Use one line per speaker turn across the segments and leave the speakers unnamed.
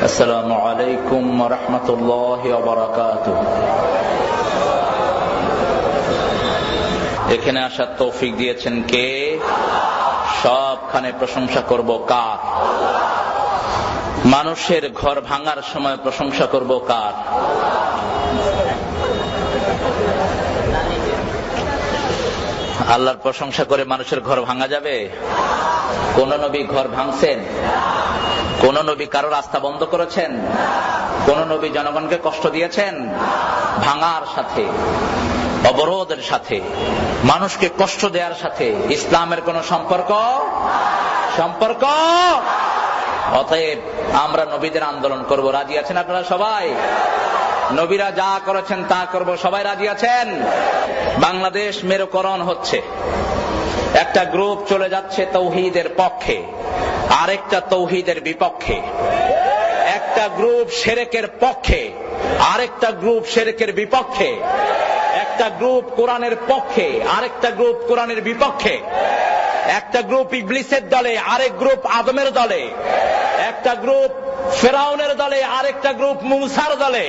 আসসালামু আলাইকুম ওয়া রাহমাতুল্লাহি ওয়া বারাকাতুহু। এখানে আসার তৌফিক দিয়েছেন কে? সবখানে প্রশংসা করব কার? মানুষের ঘর ভাঙার সময় প্রশংসা করব কার? আল্লাহর প্রশংসা করে মানুষের ঘর ভাঙা যাবে? কোন নবী ঘর ভাঙছেন? কোন নবী কারো রাস্তা বন্ধ করেছেন? কোন নবী জনগণকে কষ্ট দিয়েছেন? ভাঙার সাথে, অবরোধের সাথে, মানুষকে কষ্ট দেওয়ার সাথে ইসলামের কোন সম্পর্ক? অতএব আমরা নবীদের আন্দোলন করব। রাজি আছেন আপনারা সবাই? নবীরা যা করেছেন তা করব, সবাই রাজি আছেন? বাংলাদেশ মেরুকরণ হচ্ছে, একটা গ্রুপ চলে যাচ্ছে তৌহিদের পক্ষে, আরেকটা তৌহিদের বিপক্ষে। একটা গ্রুপ শিরকের পক্ষে, আরেকটা গ্রুপ শিরকের বিপক্ষে। একটা গ্রুপ কোরআনের পক্ষে, আরেকটা গ্রুপ কোরআনের বিপক্ষে। একটা গ্রুপ ইবলিসের দলে, আরেক গ্রুপ আদমের দলে। একটা গ্রুপ ফেরাউনের দলে, আরেকটা গ্রুপ মুসার দলে।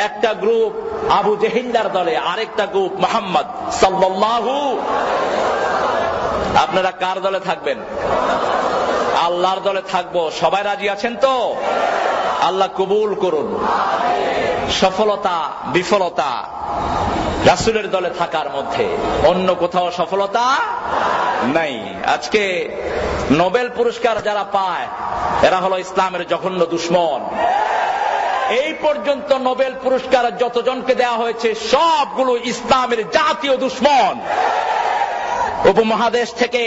একটা গ্রুপ আবু জেহিলদার দলে, আরেকটা গ্রুপ মুহাম্মদ সাল্লাল্লাহু। আপনারা কার দলে থাকবেন? আল্লাহর দলে থাকবো। সবাই রাজি আছেন তো? আল্লাহ কবুল করুন। সফলতা বিফলতা রাসূলের দলে থাকার মধ্যে, অন্য কোথাও সফলতা নাই। আজকে নোবেল পুরস্কার যারা পায় এরা হলো ইসলামের জঘন্য দুশমন। এই পর্যন্ত নোবেল পুরস্কার যতজনকে দেওয়া হয়েছে সবগুলো ইসলামের জাতীয় দুশমন। উপমহাদেশ থেকে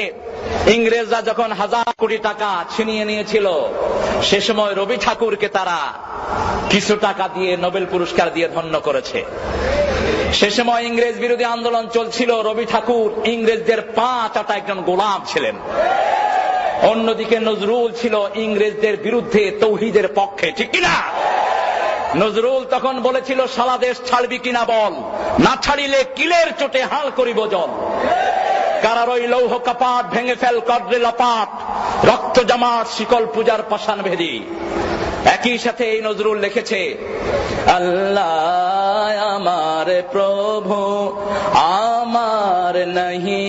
ইংরেজরা যখন 1000 কোটি টাকা ছিনিয়ে নিয়েছিল, সে সময় রবি ঠাকুরকে তারা কিছু টাকা দিয়ে নোবেল পুরস্কার দিয়ে ধন্য করেছে। সে সময় ইংরেজ বিরোধী আন্দোলন চলছিল, রবি ঠাকুর ইংরেজদের পা চাটা একজন গোলাম ছিলেন। অন্যদিকে নজরুল ছিল ইংরেজদের বিরুদ্ধে তৌহিদের পক্ষে, ঠিক কিনা? নজরুল তখন বলেছিল, সারা দেশ ছাড়বি কিনা বল, না ছাড়িলে কিলের চোটে হাল করিব জল। কারার ওই লৌহ কাপাট ভেঙে ফেল কর্রে লপাট, রক্ত জামাট শিকল পূজার পাষাণ ভেদি। একই সাথে এই নজরুল লিখেছে, আল্লাহ আমার প্রভু আমার নাহি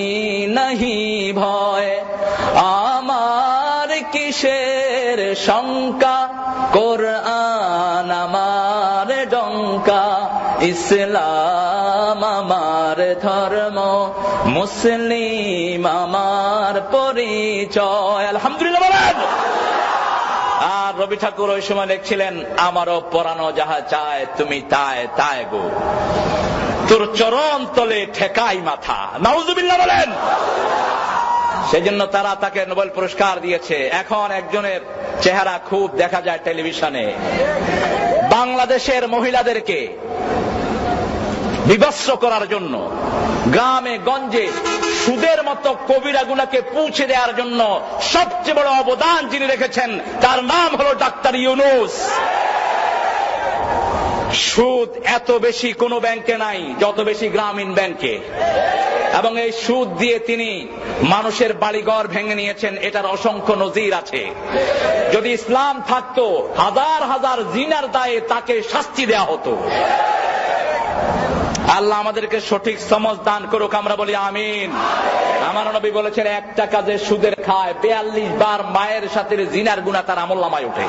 নাহি ভয়, আমার কিসের শঙ্কা, কোরআন আমার ডঙ্কা, ইসলাম আমার ধর্ম, মুসলিম আমার পরিচয়। আলহামদুলিল্লাহ বলেন। আর রবি ঠাকুর ওই সময় লিখছিলেন, আমারও পরানো যাহা চায় তুমি তায় তায় গো, তোর চরণ তলে ঠেকাই মাথা। নাউজুবিল্লাহ বলেন। সেজন্য তারা তাকে নোবেল পুরস্কার দিয়েছে। এখন একজনের চেহারা খুব দেখা যায় টেলিভিশনে। বাংলাদেশের মহিলাদেরকে বিভৎস করার জন্য, গ্রামে গঞ্জে সুদের মতো কবিরা গুনাহকে পৌঁছে দেওয়ার জন্য সবচেয়ে বড় অবদান যিনি রেখেছেন তার নাম হলো ডাক্তার ইউনূস। সুদ এত বেশি কোন ব্যাংকে নাই যত বেশি গ্রামীণ ব্যাংকে, এবং এই সুদ দিয়ে তিনি মানুষের বাড়িঘর ভেঙে নিয়েছেন। এটার অসংখ্য নজির আছে। যদি ইসলাম থাকতো, হাজার হাজার জিনার দায়ে তাকে শাস্তি দেয়া হতো। আল্লাহ আমাদেরকে সঠিক সমঝ দান করুক, আমরা বলি আমিন। আমার নবী বলেছেন, একটা কাজে সুদের খায় 42 বার মায়ের সাথে জিনার গুনাহ তার আমলনামায় ওঠে।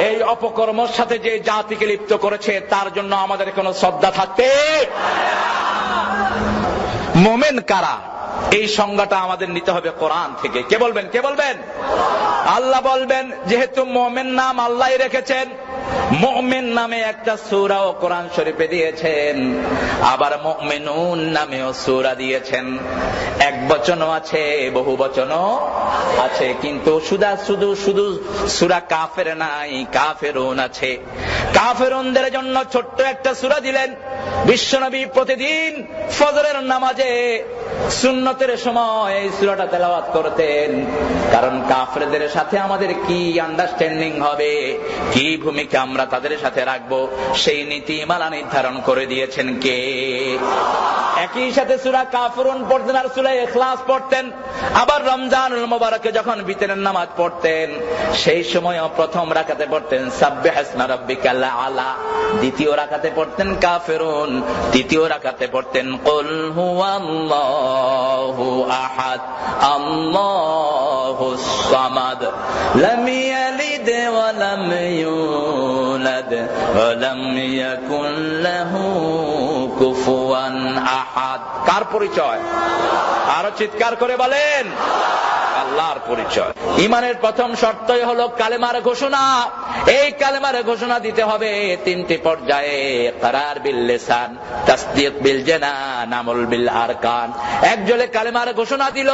এই অপকর্মের সাথে যে জাতিকে লিপ্ত করেছে তার জন্য আমাদের কোনো শ্রদ্ধা থাকতে। মুমিন কারা, এই সংজ্ঞাটা আমাদের নিতে হবে কোরআন থেকে। কে বলবেন? কে বলবেন? আল্লাহ বলবেন। যেহেতু মুমিন নাম আল্লাহই রেখেছেন, মুমিন নামে একটা সূরাও কোরআন শরীফে দিয়েছেন, আবার মুমিনুন নামেও সূরা দিয়েছেন। এক বচনও আছে, বহু বচনও আছে, কিন্তু শুধু সূরা কাফের নাই, কাফেরুন আছে। কাফেরুনদের জন্য ছোট্ট একটা সূরা দিলেন। বিশ্বনবী প্রতিদিন ফজরের নামাজে সুন্নতের সময় এই সূরাটা তেলাওয়াত করতেন, কারণ কাফেরদের সাথে আমাদের কি আন্ডারস্ট্যান্ডিং হবে, কি ভূমিকা আমরা তাদের সাথে রাখবো, সেই নীতিমালা নির্ধারণ করে দিয়েছেন কে? একই সাথে সূরা কাফিরুন পড়তেন আর সূরা ইখলাস পড়তেন। আবার রমজানুল মুবারকে যখন বিতরের নামাজ পড়তেন সেই সময় প্রথম রাকাতে পড়তেন সাব্বিহাসমা রাব্বিকাল আলা, দ্বিতীয় রাকাতে পড়তেন কাফিরুন, তৃতীয় রাকাতে পড়তেন কুল হুয়াল্লাহু আহাদ আল্লাহুস সামাদ লাম ইয়ালিদ ওয়া লাম ইউলাদ ওয়া লাম ইয়াকুল লাহু কুফুয়ান আহাদ। কার পরিচয়? আরো চিৎকার করে বলেন, আল্লাহর পরিচয়। ঈমানের প্রথম শর্তই হলো কালেমার ঘোষণা। এই কালেমার ঘোষণা দিতে হবে তিনটি পর্যায়ে, ইকরার বিল লিসান, তাসদীক বিল জানান, আমল বিল আরকান। একজনে কালেমার ঘোষণা দিল,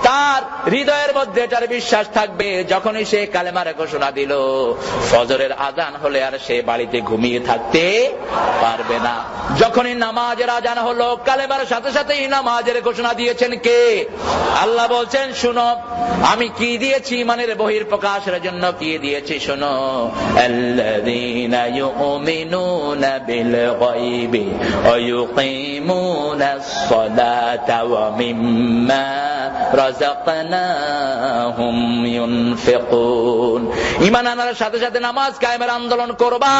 তার হৃদয়ের মধ্যে এটার বিশ্বাস থাকবে, যখনই সে কালেমার ঘোষণা দিল ফজরের আযান হলে আর সে বাড়িতে ঘুমিয়ে থাকতে পারবে না। যখনই নামাজের আযান হলো কালেমার সাথে সাথেই নামাজের ঘোষণা দিয়েছেন কে? আল্লাহ বলছেন শুনো আমি কি দিয়েছি, ঈমানের বহির প্রকাশের জন্য কি দিয়েছি শোনো। আল্লাযীনা ইউমিনুনা বিল গায়বি ওয়া ইউকিমুনাস সালাতা ওয়া মিম্মা রাযাকনাহুম ইউনফিকুন। ঈমান আনার সাথে সাথে নামাজ কায়েমের আন্দোলন করবা।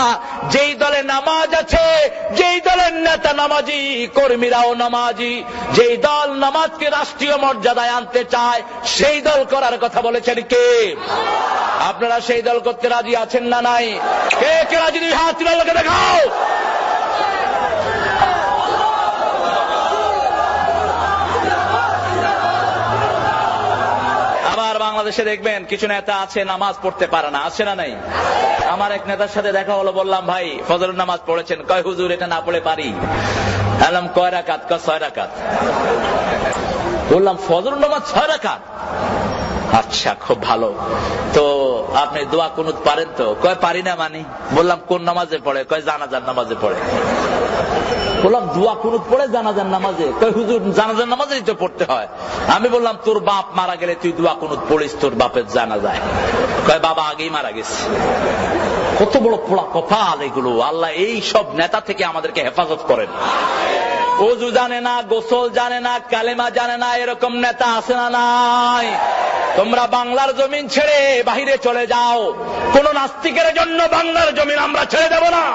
যেই দলে নামাজ আছে, যেই দলের নেতা নামাজি, কর্মীরাও নামাজি, যেই দল নামাজকে রাষ্ট্রীয় মর্যাদায় আনতে চায় সেই দল করার কথা বলেছেন কে? আপনারা সেই দল করতে রাজি আছেন না নাই? কে কে রাজি? দুই হাত তুলে লোকে দেখাও। আবার বাংলাদেশে দেখবেন কিছু নেতা আছে নামাজ পড়তে পারে না, আছে না নাই? আমার এক নেতার সাথে দেখা হলো, বললাম ভাই ফজরের নামাজ পড়েছেন? কয় হুজুর এটা না পড়ে পারি। বললাম কয় রাকাত? কয় 6 রাকাত। বললাম ফজরের নামাজ 6 রাকাত? আচ্ছা খুব ভালো, তো আপনি দোয়া কুনুত পারেন তো? কয় পারি না। মানে? বললাম কোন নামাজে পড়ে? কয় জানাজার নামাজে পড়ে। বললাম দোয়া কুনুত পড়ে জানাজার নামাজে? কয় হুজুর জানাজার নামাজেই তো পড়তে হয়। আমি বললাম তোর বাপ মারা গেলে তুই দোয়া কুনুত পড়িস তোর বাপের জানাজায়? কয় বাবা আগেই মারা গেছে। কত বড় পোড়া কপাল এগুলো। আল্লাহ এই সব নেতা থেকে আমাদেরকে হেফাজত করেন। ওযু জানে না, গোসল জানে না, কালেমা জানে না, এরকম নেতা আছে না নাই? তোমরা বাংলার জমিন ছেড়ে বাহিরে চলে যাও। কোন নাস্তিকের জন্য বাংলার জমিন আমরা ছেড়ে দেব না।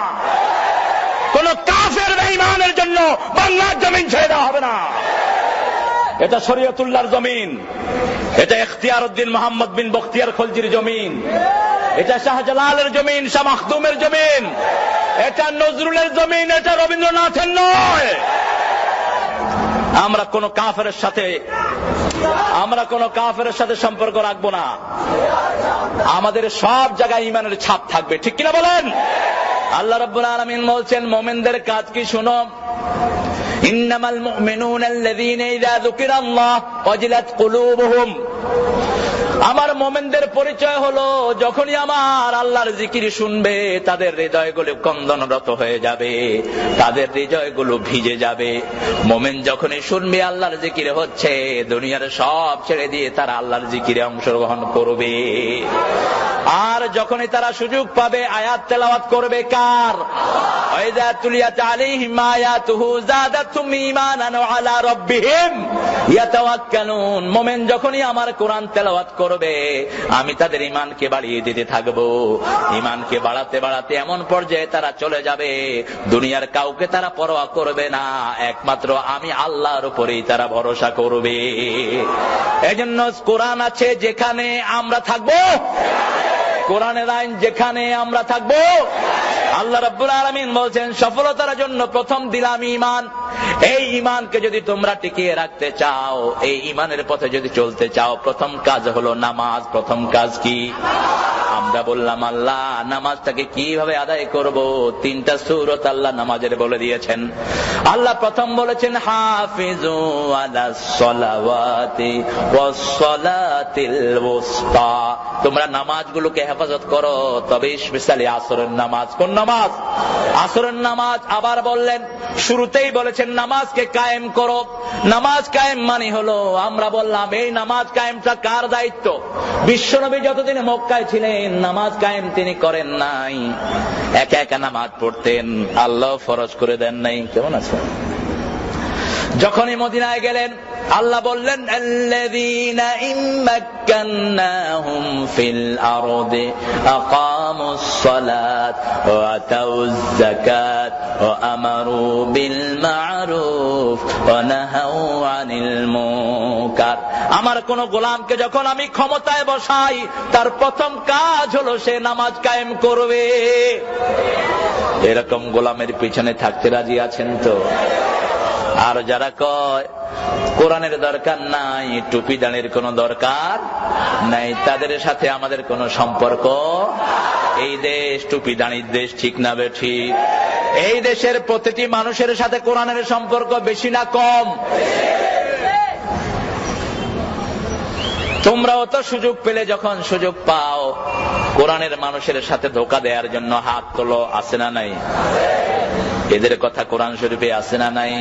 কোন কাফের বেঈমানের জন্য বাংলার জমিন ছেড়ে দেওয়া হবে না। এটা শরীয়তুল্লাহর জমিন, এটা ইখতিয়ারউদ্দিন মোহাম্মদ বিন বখতিয়ার খলজির জমিন, এটা শাহজালালের জমিন, শাহ মাখদুমের জমিন, এটা নজরুলের জমিন, এটা রবীন্দ্রনাথের নয়। আমরা কোন কাফেরের সাথে সম্পর্ক রাখবো না। আমাদের সব জায়গায় ঈমানের ছাপ থাকবে, ঠিক কিনা বলেন? আল্লাহ রাব্বুল আলামিন বলছেন মুমিনদের কাজ কি শুনো। ইন্নামাল মুমিনুনা আল্লাযীনা ইযা যুকিরাল্লাহ ওয়াজিলাত কুলুবুহুম। আমার মুমিনদের পরিচয় হলো যখনই আমার আল্লাহর জিকির শুনবে তাদের হৃদয়গুলো কন্দনরত হয়ে যাবে, তাদের হৃদয়গুলো ভিজে যাবে। মুমিন যখনই শুনবে আল্লাহর জিকির হচ্ছে, দুনিয়ার সব ছেড়ে দিয়ে তারা আল্লাহর জিকিরে অংশগ্রহণ করবে। আর যখনই তারা সুযোগ পাবে আয়াত তেলাওয়াত করবে কার? ওয়াইযা তুলিয়াত আলাইহিম আয়াতুহু যাদাতুহুম ঈমানান ওয়া আলা রাব্বিহিম ইয়াতাওয়াক্কালুন। মুমিন যখনই আমার কোরআন তেলাওয়াত করবে আমি তাদের ঈমানকে বাড়িয়ে দিতে থাকবো। ঈমানকে বাড়াতে বাড়াতে এমন পর্যায়ে তারা চলে যাবে দুনিয়ার কাউকে তারা পরোয়া করবে না, একমাত্র আমি আল্লাহর উপরেই তারা ভরসা করবে। এজন্য কোরআন আছে যেখানে আমরা থাকবো, কোরআনের আইন যেখানে আমরা থাকবো। আল্লাহ রাব্বুল আলামিন বলছেন সফলতার জন্য প্রথম দিলাম ঈমান। এই ঈমানকে যদি তোমরা টিকিয়ে রাখতে চাও, এই ঈমানের পথে যদি চলতে চাও, প্রথম কাজ হলো নামাজ। প্রথম কাজ কি? আমরা বললাম আল্লাহ নামাজটাকে কিভাবে আদায় করব? 3টা সূরত আল্লাহ নামাজের বলে দিয়েছেন। আল্লাহ প্রথম বলেছেন হাফিজু আলাস সালাওয়াতি ওয়াস সালাতিল ওয়াসতা। তোমরা নামাজগুলোকে হেফাজত করো, তবে স্পেশালি আসরের নামাজ। কোন নামাজ? আসরের নামাজ। আবার বললেন, শুরুতেই বলেছেন নামাজকে কায়েম করো। নামাজ কায়েম মানে হলো, আমরা বললাম এই নামাজ কায়েমটা কার দায়িত্ব? বিশ্বনবী যতদিন মক্কায় ছিলেন নামাজ কায়েম তিনি করেন নাই, একা একা নামাজ পড়তেন, আল্লাহ ফরজ করে দেন নাই। কেমন আছে? যখনই মদিনায় গেলেন আল্লাহ বললেন আল্লাযীনা ইম্মাক্কান্নাহুম ফিল আরদি আকামুস সালাত ওয়া আতাউয যাকাত ওয়া আমারু বিল মা'রুফ ওয়া নাহাউ আনিল মুনকার। আমার কোন গোলামকে যখন আমি ক্ষমতায় বসাই তার প্রথম কাজ হলো সে নামাজ কায়েম করবে। এরকম গোলামের পিছনে থাকতে রাজি আছেন তো? আর যারা কয় কোরআনের দরকার নাই, টুপি দাঁড়ের কোনো দরকার নাই, তাদের সাথে আমাদের কোনো সম্পর্ক। এই দেশ টুপি দাঁড়ির দেশ, ঠিক না বেঠিক? এই দেশের প্রতিটি মানুষের সাথে কোরআনের সম্পর্ক বেশি না কম? তোমরাও তো সুযোগ পেলে যখন সুযোগ পাও কোরআনের মানুষের সাথে ধোঁকা দেওয়ার জন্য হাত তোলো, আছে না নাই? এদের কথা কোরআন শরীফে আছে না নাই?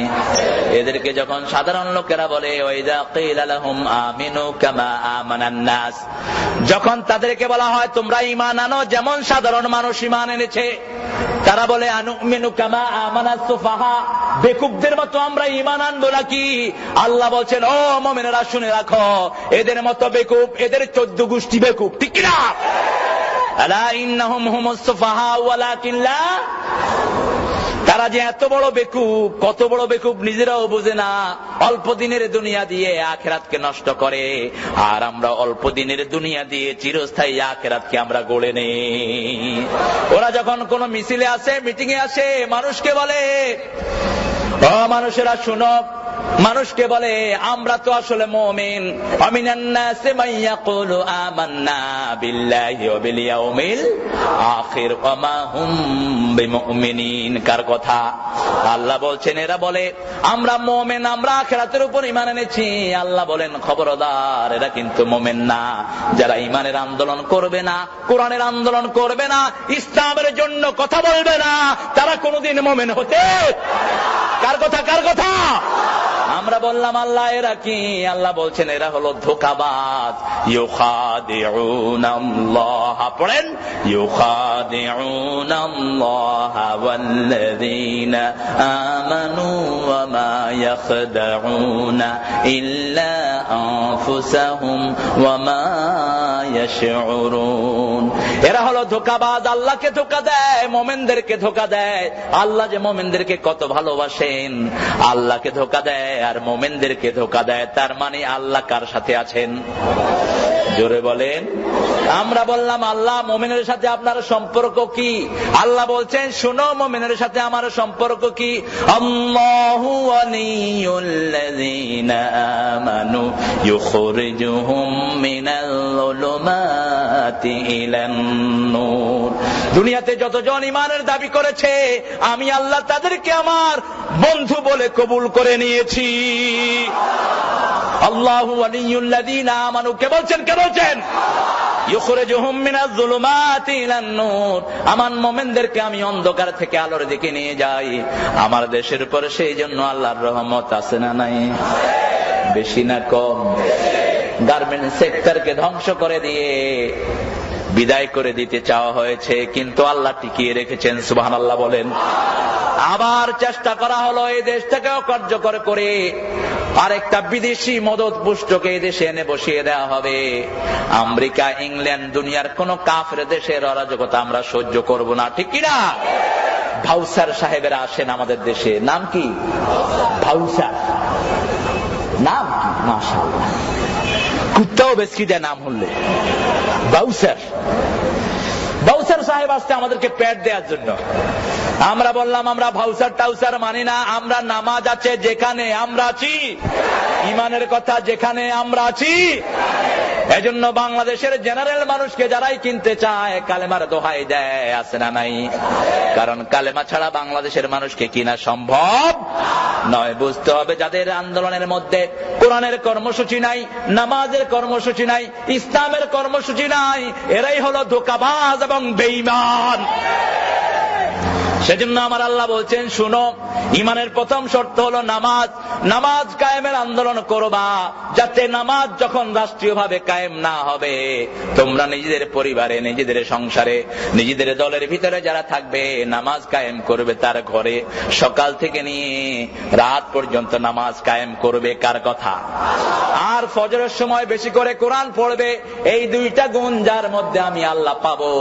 এদেরকে যখন সাধারণ লোকেরা বলে ওয়াইযা কিলা লাহুম আমিনু কামা আমানান নাস, যখন তাদেরকে বলা হয় তোমরা ঈমান আনো যেমন সাধারণ মানুষ ঈমান এনেছে, তারা বলে আনুমিনু কামা আমানাস সুফাহা, বেকুবদের মতো আমরা ঈমান আনবো নাকি? আল্লাহ বলছেন ও মুমিনেরা শুনে রাখো, এদের মতো বেকুব, এদের 14 গোষ্ঠী বেকুব, ঠিক কি না? আলা ইন্নাহুম হুমুস সুফাহা ওয়ালাকিন লা, তারা যে এত বড় বেকুব, কত বড় বেকুব নিজেরাও বোঝে না। অল্প দিনের দুনিয়া দিয়ে আখিরাতকে নষ্ট করে, আর আমরা অল্প দিনের দুনিয়া দিয়ে চিরস্থায়ী আখিরাতকে আমরা গড়ে নেই। ওরা যখন কোন মিছিলে আসে, মিটিং এ আসে, মানুষকে বলে ও মানুষেরা শুনো, মানুষকে বলে আমরা তো আসলে মুমিন। আমিনান নাসি মান ইয়াকুলু আমান্না বিল্লাহি ওয়া বিল ইয়াউমিল আখির ওয়া মা হুম বিমুমিনিন। কার কথা? আল্লাহ বলছেন এরা বলে আমরা মুমিন, আমরা আখিরাতের উপর ঈমান এনেছি। আল্লাহ বলেন খবরদার, এরা কিন্তু মুমিন না। যারা ঈমানের আন্দোলন করবে না, কোরআনের আন্দোলন করবে না, ইসলামের জন্য কথা বলবে না, তারা কোনোদিন মুমিন হতে। কার কথা? কার কথা? আমরা বললাম আল্লাহ এরা কি? আল্লাহ বলছেন এরা হলো ধোঁকাবাজ। ইউখাদিউনাল্লাহ, পড়েন ইউখাদিউনাল্লাহ ওয়াল্লাযীনা আমানু ওয়া মা ইয়াখদাউনা ইল্লা আনফুসাহুম ওয়া মা ইয়াশউরুন। এরা হলো ধোঁকাবাজ, আল্লাহকে ধোঁকা দেয়, মুমিনদেরকে ধোঁকা দেয়। আল্লাহ যে মুমিনদেরকে কত ভালোবাসেন, আল্লাহকে ধোঁকা দেয় আর মুমিনদেরকে ধোঁকা দেয়। তার মানে আল্লাহ কার সাথে আছেন? জোরে বলেন। আমরা বললাম আল্লাহ মুমিনের সাথে আপনার সম্পর্ক কি? আল্লাহ বলছেন শুনো মুমিনের সাথে আমার সম্পর্ক কি। আল্লাহু ওয়ালিয়ুল্লাযীনা আমানু ইউখরিজুহুম মিনাল যুলুমাতি ইলান নূর। দুনিয়াতে যতজন ঈমানের দাবি করেছে আমি আল্লাহ তাদেরকে আমার বন্ধু বলে কবুল করে নিয়েছি। আল্লাহু ওয়ালিয়ুল্লাযীনা আমানু কে বলছেন? কে বলছেন? ইউখরিজুহুম মিনাজ যুলুমাতি ইলান নূর। আমার মুমিনদেরকে আমি অন্ধকার থেকে আলোর দিকে নিয়ে যাই। আমার দেশের উপর সেই জন্য আল্লাহর রহমত আছে না নাই? বেশি না কম? গার্মেন্ট সেক্টরকে ধ্বংস করে দিয়ে বিদায় করে দিতে চাওয়া হয়েছে, কিন্তু আল্লাহ টিকিয়ে রেখেছেন। সুবহানাল্লাহ বলেন। আবার চেষ্টা করা হলো এই দেশটাকেও কার্যকর করে আরেকটা বিদেশি মদত পুষ্টকে এই দেশে এনে বসিয়ে দেওয়া হবে। আমেরিকা, ইংল্যান্ড, দুনিয়ার কোন কাফের দেশের অরাজকতা আমরা সহ্য করব না, ঠিক কিনা? ভাউসার সাহেবেরা আসেন আমাদের দেশে। নাম কি? ভাউসার। নাম কি? মাশাআল্লাহ, কুত্তাও বেশি দেয় নাম হলে। ভাউসার, ভাউসার সাহেব আসতে আমাদেরকে প্যাড দেওয়ার জন্য। আমরা বললাম আমরা ভাউসার টাউসার মানি না। আমরা নামাজ আছে যেখানে আমরা আছি, ঈমানের কথা যেখানে আমরা আছি। এজন্য বাংলাদেশের জেনারেল মানুষকে যারাই কিনতে চায় কালেমার দোহাই দেয়, আছে না নাই? কারণ কালেমা ছাড়া বাংলাদেশের মানুষকে কিনা সম্ভব নয়। বুঝতে হবে যাদের আন্দোলনের মধ্যে কোরআনের কর্মসূচি নাই, নামাজের কর্মসূচি নাই, ইসলামের কর্মসূচি নাই, এরাই হলো ধোঁকাবাজ এবং বেঈমান। সেজন্য আমার আল্লাহ বলছেন, শুনো, ঈমানের প্রথম শর্ত হলো নামাজ। নামাজ কায়েমের আন্দোলন করবা, যাতে নামাজ যখন রাষ্ট্রীয়ভাবে কায়েম না হবে, তোমরা নিজেদের পরিবারে, নিজেদের সংসারে, নিজেদের দলের ভিতরে যারা থাকবে, নামাজ কায়েম করবে তার ঘরে। সকাল থেকে নিয়ে রাত পর্যন্ত নামাজ কায়েম করবে। কার কথা? আর ফজরের সময় বেশি করে কোরআন পড়বে। এই দুইটা গুণ যার মধ্যে আমি আল্লাহ পাবো,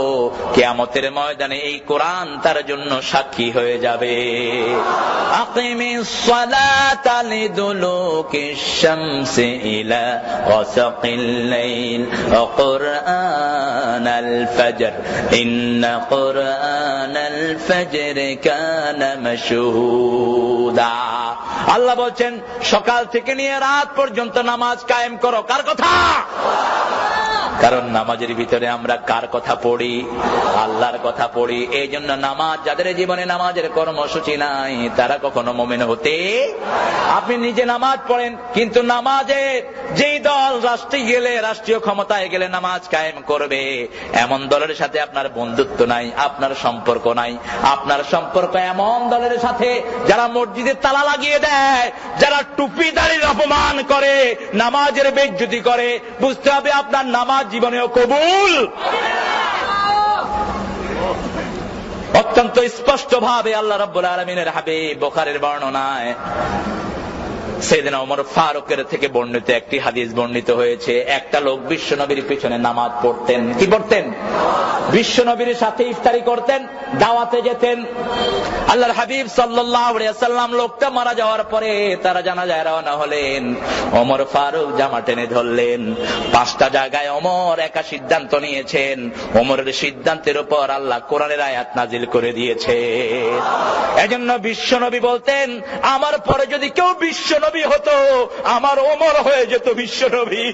কিয়ামতের ময়দানে এই কোরআন তার জন্য সাক্ষী হয়ে যাবে। আকিমিস সালাতা লিদুলুকিশ শামসি ইলা গাসাকিল লাইল ওয়া কুরআনাল ফাজর ইন্না কুরআনাল ফাজর কানা মাশহুদা। আল্লাহ বলছেন, সকাল থেকে নিয়ে রাত পর্যন্ত নামাজ কায়েম করো। কার কথা? কারণ নামাজের ভিতরে আমরা কার কথা পড়ি? আল্লাহর কথা পড়ি। এই জন্য নামাজ, যাদের জীবনে নামাজের কর্মসূচি নাই, তারা কখনো মুমিন হতে। আপনি নিজে নামাজ পড়েন, কিন্তু নামাজে যেই দল রাষ্ট্রে গেলে, রাষ্ট্রীয় ক্ষমতায় গেলে নামাজ কায়েম করবে, এমন দলের সাথে আপনার বন্ধুত্ব নাই, আপনার সম্পর্ক নাই। আপনার সম্পর্ক এমন দলের সাথে যারা মসজিদে তালা লাগিয়ে দেয়, যারা টুপি দাড়ির অপমান করে, নামাজের বেইজ্জতি করে। বুঝতে হবে আপনার নামাজ জীবনেও কবুল। অত্যন্ত স্পষ্ট ভাবে আল্লাহ রাব্বুল আলামিনের হাবিব বুখারীর বর্ণনায় সাইয়েদনা ওমর ফারুকের থেকে বর্ণিত একটি হাদিস বর্ণিত হয়েছে। একটা লোক বিশ্ব নবীর পিছনে নামাজ পড়তেন। কি পড়তেন? বিশ্ব নবীর সাথে ইফতারি করতেন, দাওয়াতে যেতেন। আল্লাহর হাবিব সাল্লাল্লাহু আলাইহি ওয়াসাল্লাম লোকটা মারা যাওয়ার পরে তারা জানাজায় রওনা হলেন। ওমর ফারুক জামা টেনে ধরলেন। 5টা জায়গায় ওমর একা সিদ্ধান্ত নিয়েছেন। ওমরের সিদ্ধান্তের উপর আল্লাহ কোরআনের আয়াত নাজিল করে দিয়েছে। এজন্য বিশ্ব নবী বলতেন, আমার পরে যদি কেউ বিশ্ব নবী হতো, আমার ওমর হয়ে যেত বিশ্ব নবী।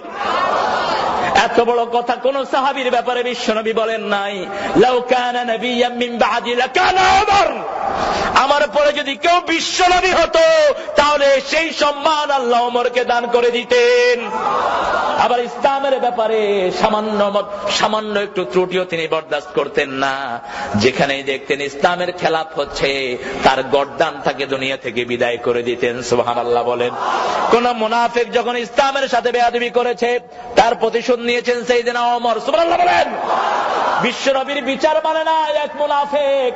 এত বড় কথা কোন সাহাবীর ব্যাপারে বিশ্বনবী বলেন নাই। লাউ কানা নাবিয়্যাম মিন বা'দি লাকানা ওমর। আমার পরে যদি কেউ বিশ্বনবী হতো, তাহলে সেই সম্মান আল্লাহ ওমরকে দান করে দিতেন। আবার ইসলামের ব্যাপারে সামান্য একটু ত্রুটিও তিনি বরদাস্ত করতেন না। যেখানেই দেখতেন ইসলামের খেলাফ হচ্ছে, তার গর্দান তাকে দুনিয়া থেকে বিদায় করে দিতেন। সুবহানাল্লাহ বলেন। কোন মুনাফিক যখন ইসলামের সাথে বেয়াদবি করেছে, তার প্রতিশোধ নিয়েছেন সাইয়েদনা ওমর। সুবহানাল্লাহ বলেন। বিশ্বনবীর বিচার মানে না এক মুনাফিক।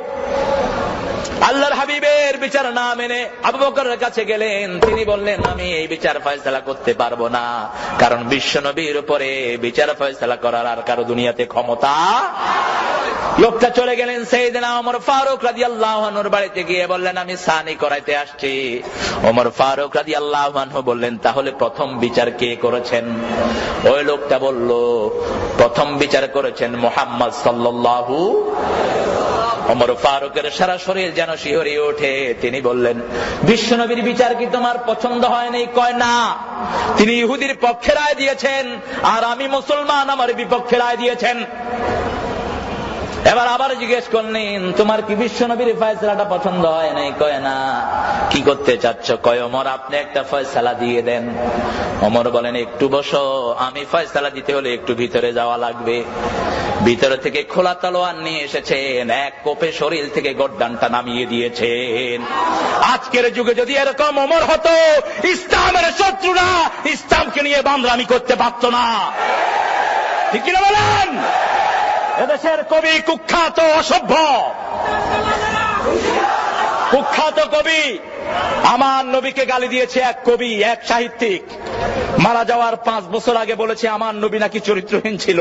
আল্লাহর হাবিবের বিচার না মেনে আবু বকরের কাছে গেলেন। তিনি বললেন, আমি এই বিচার ফয়সালা করতে পারবো না, কারণ বিশ্বনবীর উপরে বিচার ফয়সালা করার আর কারো দুনিয়াতে ক্ষমতা। লোকটা চলে গেলেন সাইয়েদনা ওমর ফারুক রাদিয়াল্লাহু আনহুর বাড়িতে গিয়ে বললেন, আমি সানি করাইতে আসছি। ওমর ফারুক রাদিয়াল্লাহু আনহু বললেন, তাহলে প্রথম বিচার কে করেছেন? ওই লোকটা বলল, প্রথম বিচার করেছেন মুহাম্মদ সাল্লাল্লাহু। ওমর ফারুকের সারা শরীর যেন শিহরিয়ে ওঠে। তিনি বললেন, বিশ্বনবীর বিচার কি তোমার পছন্দ হয় নাই? কয় না। তিনি ইহুদির পক্ষে রায় দিয়েছেন, আর আমি মুসলমান, আমার বিপক্ষে রায় দিয়েছেন। এবার আবার জিজ্ঞেস করলেন, তোমার কি বিশ্বনবীর ফয়সালাটা পছন্দ হয় নাই? কয় না। কি করতে চাচ্ছ? কয়, ওমর আপনি একটা ফয়সালা দিয়ে দেন। ওমর বলেন, একটু বসো, আমি ফয়সালা দিতে হলে একটু ভিতরে যাওয়া লাগবে। ভিতরে থেকে খোলা তলোয়ার নিয়ে এসেছেন, এক কোপে শরীর থেকে গর্দানটা নামিয়ে দিয়েছেন। আজকের যুগে যদি এরকম ওমর হতো, ইসলামের শত্রুরা ইসলামকে নিয়ে বান্দরামি করতে পারত না। ঠিক কিনা বলেন? এদেশের কবি কুখ্যাত অসভ্য, কুখ্যাত কবি আমার নবীকে গালি দিয়েছে। এক কবি, এক সাহিত্যিক মারা যাওয়ার 5 বছর আগে বলেছে, আমার নবী নাকি চরিত্রহীন ছিল।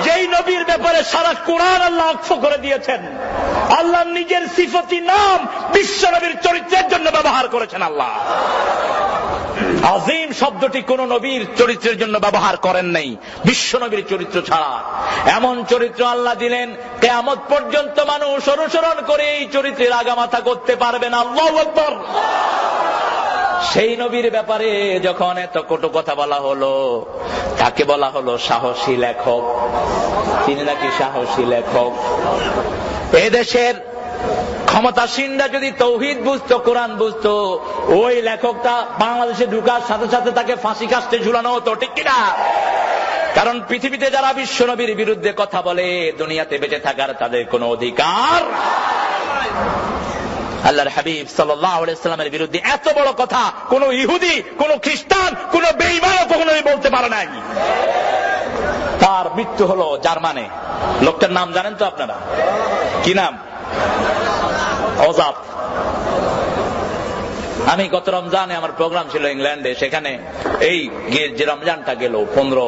যেই নবীর ব্যাপারে সারা কোরআন আল্লাহ অক্ষ করে দিয়েছেন। আল্লাহ নিজের সিফতি নাম বিশ্ব নবীর চরিত্রের জন্য ব্যবহার করেছেন। আল্লাহ আজিম শব্দটি কোন নবীর চরিত্রের জন্য ব্যবহার করেন নাই, বিশ্ব নবীর চরিত্র ছাড়া। এমন চরিত্র আল্লাহ দিলেন, কিয়ামত পর্যন্ত মানুষ অনুসরণ করে এই চরিত্রের আগামাথা করতে পারবে না। আল্লাহু আকবার। সেই নবীর ব্যাপারে যখন এত কটু কথা বলা হলো, তাকে বলা হলো সাহসী লেখক। তিনি নাকি সাহসী লেখক। এদেশের ক্ষমতাসীনরা যদি তৌহিদ বুঝতো, কোরআন বুঝতো, ওই লেখকটা বাংলাদেশে ঢুকার সাথে সাথে তাকে ফাঁসি কাস্টে ঝুলানো হতো। ঠিক কিনা? কারণ পৃথিবীতে যারা বিশ্বনবীর বিরুদ্ধে কথা বলে, দুনিয়াতে বেঁচে থাকার তাদের কোনো অধিকার। আল্লাহর হাবিব সাল্লাল্লাহু আলাইহি ওয়াসাল্লামের বিরুদ্ধে এত বড় কথা কোন ইহুদি, কোন খ্রিস্টান, কোন বেঈমানও কখনোই বলতে পারে নাই। তার মৃত্যু হলো জার্মানে। লোকটার নাম জানেন তো আপনারা? কি নাম? অজাত। আমি গত রমজানে আমার প্রোগ্রাম ছিল ইংল্যান্ডে, সেখানে এই যে রমজানটা গেল 15,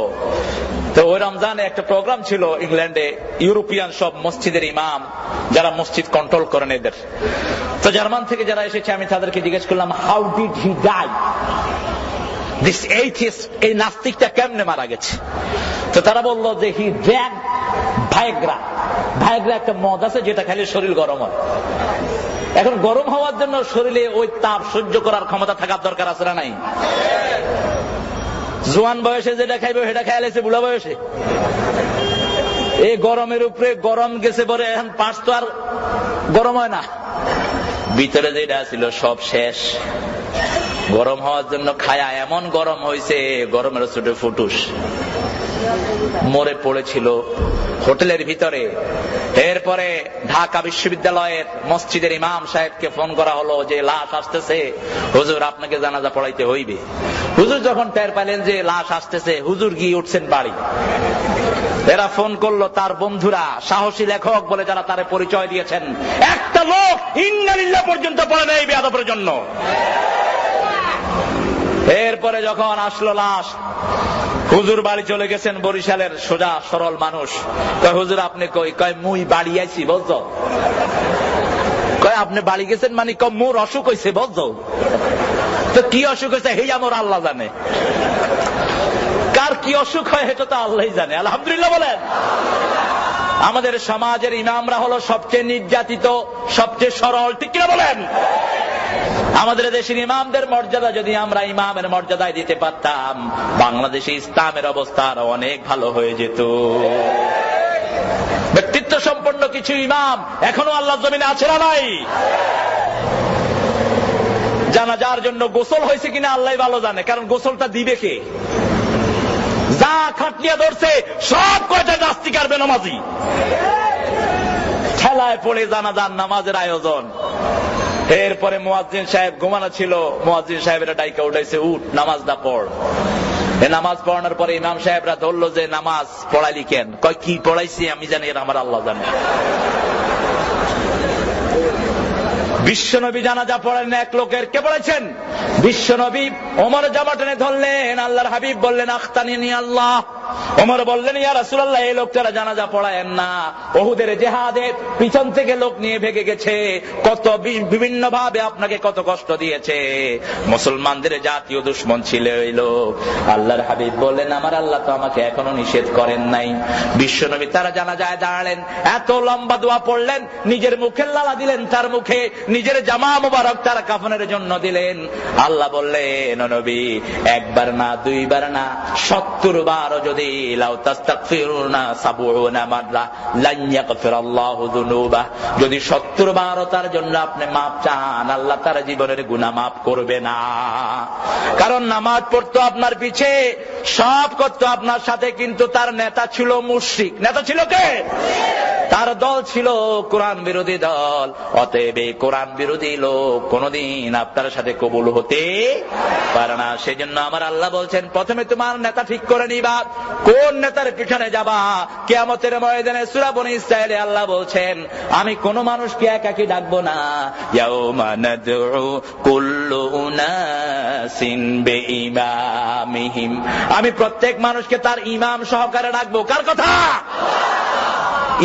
তো ওই রমজানে একটা প্রোগ্রাম ছিল ইংল্যান্ডে, ইউরোপিয়ান সব মসজিদের ইমাম যারা মসজিদ কন্ট্রোল করেন এদের। তো জার্মান থেকে যারা এসেছে আমি তাদেরকে জিজ্ঞেস করলাম, how did he die? This atheist, এই নাস্তিকটা কেমনে মারা গেছে? তো তারা বললো যে হি ড্রাগ ভাইগ্রা। ভাইগ্রা একটা মদ আছে যেটা খেলে শরীর গরম হয়। এখন গরম হওয়ার জন্য শরীরে ওই তাপ সহ্য করার ক্ষমতা থাকার দরকার আছে না নাই? জোয়ান বয়সে যেটা খাইবে সেটা খেয়াল আছে বুড়া বয়সে। এই গরমের উপরে গরম গেছে পরে এখন পাঁচ তো আর গরম হয় না, ভিতরে যেটা ছিল সব শেষ। গরম হওয়ার জন্য খায়া এমন গরম হয়েছে, গরমের ছোট ফুটুস মরে পড়েছিল হোটেলের ভিতরে। এরপরে ঢাকা বিশ্ববিদ্যালয়ের মসজিদের ইমাম সাহেবকে ফোন করা হলো যে লাশ আসতেছে, হুজুর আপনাকে জানাজা পড়াইতে হইবে। হুজুর যখন টের পাইলেন যে লাশ আসতেছে, হুজুর গিয়ে উঠছেন বাড়ি। এরা ফোন করলো তার বন্ধুরা, সাহসী লেখক বলে যারা তারে পরিচয় দিয়েছেন, একটা লোক ইন্না লিল্লাহ পর্যন্ত পড়ে নেই বেয়াদবের জন্য। এরপরে যখন আসলো লাশ, হুজুর বাড়ি চলে গেছেন, বরিশালের সোজা সরল মানুষ। কয় হুজুর আপনি কই? কয় মুই বাড়ি আইছি বলছো। কয় আপনি বাড়ি গেছেন মানে? কয় মোর অসুখ হয়েছে বলছো। তো কি অসুখ হয়েছে হেই আমার আল্লাহ জানে। কার কি অসুখ হয় এটা তো আল্লাহ জানে। আলহামদুলিল্লাহ বলেন। আমাদের সমাজের ইমামরা হলো সবচেয়ে নির্যাতিত, সবচেয়ে সরল, ঠিক কিনা বলেন? আমাদের দেশের ইমামদের মর্যাদা যদি আমরা ইমামের মর্যাদায় দিতে পারতাম, বাংলাদেশে ইসলামের অবস্থা আরো অনেক ভালো হয়ে যেত। ব্যক্তিত্ব সম্পন্ন কিছু ইমাম এখনো আল্লাহর জমিনে আছে না নাই? জানাজার জন্য গোসল হয়েছে কিনা আল্লাহ ভালো জানে, কারণ গোসলটা দিবে কে? যা খাটনিয়া ধরছে সব কয়টা নাস্তিক আর বেনামাজি। ঠেলায় পড়ে জানাজার নামাজের আয়োজন। এরপরে মুয়াজ্জিন সাহেব ঘুমানো ছিল, মুয়াজ্জিন সাহেবেরা ডাইকা উঠাইছে, উঠ নামাজটা পড়। নামাজ পড়ানোর পরে ইমাম সাহেবরা ধরলো যে নামাজ পড়াইলি কেন? কয় কি পড়াইছি আমি জানি, এর আমার আল্লাহ জানে। বিশ্বনবী জানাজা পড়েন এক লোকের, কে পড়েছেন? বিশ্বনবী। ওমর জামা টেনে ধরলেন, আল্লাহর হাবিব বললেন আখতানিনি আল্লাহ। ওমর বললেন ইয়া রাসূলুল্লাহ, এই লোকটারা জানাজা পড়ায়েন না। ওহুদের জিহাদে পিছন থেকে লোক নিয়ে ভেগে গেছে, কত বিভিন্ন ভাবে আপনাকে কত কষ্ট দিয়েছে, মুসলমানদের জাতীয় দুশমন ছিল এই লোক। আল্লাহর হাবিব বললেন আমার আল্লাহ তো আমাকে এখনো নিষেধ করেন নাই। বিশ্বনবী তারা জানাজায় দাঁড়ালেন, এত লম্বা দোয়া পড়লেন, নিজের মুখের লালা দিলেন তার মুখে, নিজের জামা মুবারক তার কাফনের জন্য দিলেন। আল্লাহ বললেন নবী, একবার না দুইবার না 70 বার যদি লাউ তাস্তাগফিরুনা 70 মাররা লান ইয়াগফিরাল্লাহু যুনুবা, যদি 70 বারও তার জন্য আপনি মাপ চান, আল্লাহ তার জীবনের গুনাহ মাফ করবে না। কারণ নামাজ পড়তো আপনার পিছে, সব করতো আপনার সাথে, কিন্তু তার নেতা ছিল মুশরিক। নেতা ছিল কে? তার দল ছিল কোরআন বিরোধী দল। অতএব এই কোরআন বিরোধী লোক কোনদিন আপনার সাথে কবুল হতে পারে না। সেজন্য আমার আল্লাহ বলছেন প্রথমে তোমার নেতা ঠিক করে নিবা, কোন নেতার পিছনে যাবা। কিয়ামতের ময়দানে সূরা বনী ইসরাঈলে আল্লাহ বলছেন আমি কোন মানুষকে একাকী ডাকবো না। ইয়াউমা নাদউ কুল্লু উনাসিন বিইমামিহিম, আমি প্রত্যেক মানুষকে তার ইমাম সহকারে ডাকবো। কার কথা?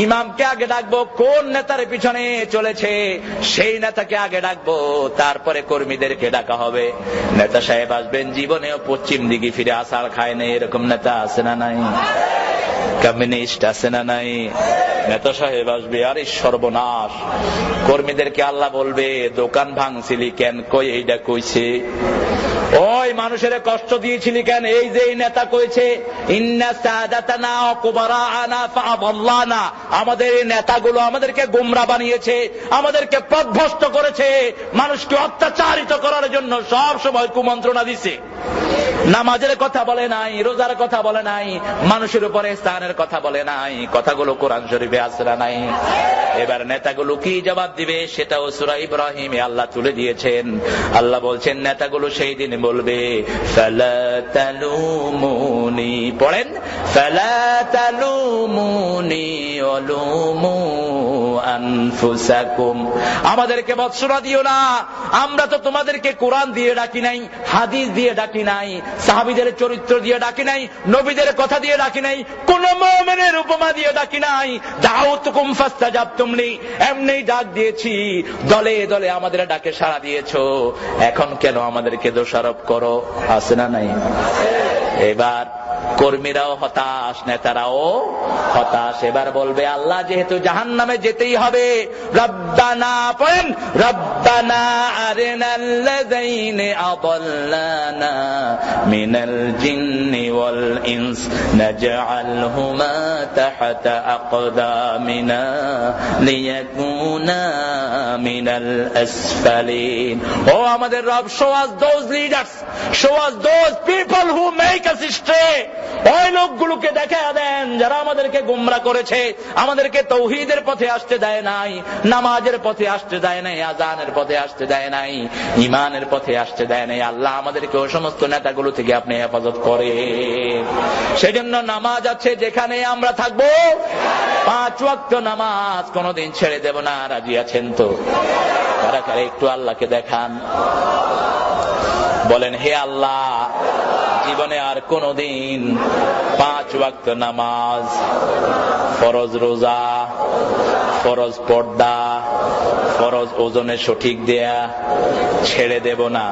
ইমামকে আগে ডাকবো, কোন নেতার পিছনে চলেছে সেই নেতাকে আগে ডাকবো, তারপরে কর্মীদেরকে ডাকা হবে। নেতা সাহেব আসবেন, জীবনেও পশ্চিম দিকে ফিরে আসার খায় নেই, এরকম নেতা আছে না নাই? কমিউনিস্ট আছে না নাই? নেতা সাহেব আসবে, আরে সর্বনাশ। কর্মীদেরকে আল্লাহ বলবে দোকান ভাঙছিলি কেন? কই এইটা কইছে। ওই মানুষের কষ্ট দিয়েছিলি কেন? এই যে নেতা কইছে ইন্না সাদাতানা ওয়া কুবারানা ফাআদাল্লানা, আমাদের এই নেতাগুলো আমাদেরকে গোমরা বানিয়েছে, আমাদেরকে পথভ্রষ্ট করেছে, মানুষকে অত্যাচারিত করার জন্য সব সময় কুমন্ত্রণা দিছে। নামাজের কথা বলে নাই, রোজার কথা বলে নাই, মানুষের উপরে স্থানের কথা বলে নাই। কথাগুলো কোরআন শরীফে আছে না নাই? এবার নেতাগুলো কি জবাব দিবে সেটাও সূরা ইব্রাহিমে আল্লাহ তুলে দিয়েছেন। আল্লাহ বলছেন নেতাগুলো সেই দিন বলবে ফালা তালুমুনি, পড়েন ফালা তালুমুনি ওয়ালুমু আনফুসাকুম, আমাদেরকে বৎসরা দিও না, আমরা তো তোমাদেরকে কোরআন দিয়ে ডাকি নাই, হাদিস দিয়ে ডাকি নাই, সাহাবীদের চরিত্র দিয়ে ডাকি নাই, নবীদের কথা দিয়ে ডাকি নাই, কোন মুমিনের উপমা দিয়ে ডাকি নাই। দাউতুকুম ফাস্তাজাবতুম লি, এমনি ডাক দিয়েছি, দলে দলে আমাদের ডাকে সাড়া দিয়েছো, এখন কেন আমাদেরকে দোষারোপ করো? আছে না নাই? এবার কর্মীরাও হতাশ, নেতারাও হতাশ। এবার বলবে আল্লাহ যেহেতু জাহান্নামে যেতেই হবে, রব্বানা, পড়েন রব্বানা আরিনাল্লাযীনা আদাল্লানা মিনাল জিন্নি ওয়াল ইনস নাজআলহুমা তাহতা আকদামিনা লিয়াকুনা মিনাল আসফালিন। ও আমাদের রব, show us those leaders, show us those people who make us stray, ওই লোকগুলোকে দেখায়া দেন যারা আমাদেরকে গোমরা করেছে, আমাদেরকে তৌহিদের পথে আসতে দেয় নাই, নামাজের পথে আসতে দেয় নাই, আযানের পথে আসতে দেয় নাই, ঈমানের পথে আসতে দেয় নাই। আল্লাহ আমাদেরকে ওই সমস্ত নেতাগুলো থেকে আপনি হেফাজত করেন। সেজন্য নামাজ আছে যেখানে আমরা থাকবো, 5 ওয়াক্ত নামাজ কোনদিন ছেড়ে দেব না। রাজি আছেন তো? কারা কারা একটু আল্লাহকে দেখান, বলেন হে আল্লাহ, জীবনে আর কোনদিন 5 ওয়াক্ত নামাজ, ফরজ রোজা, ফরজ পর্দা, ফরজ ওজনে সঠিক দেয়া ছেড়ে দেব না।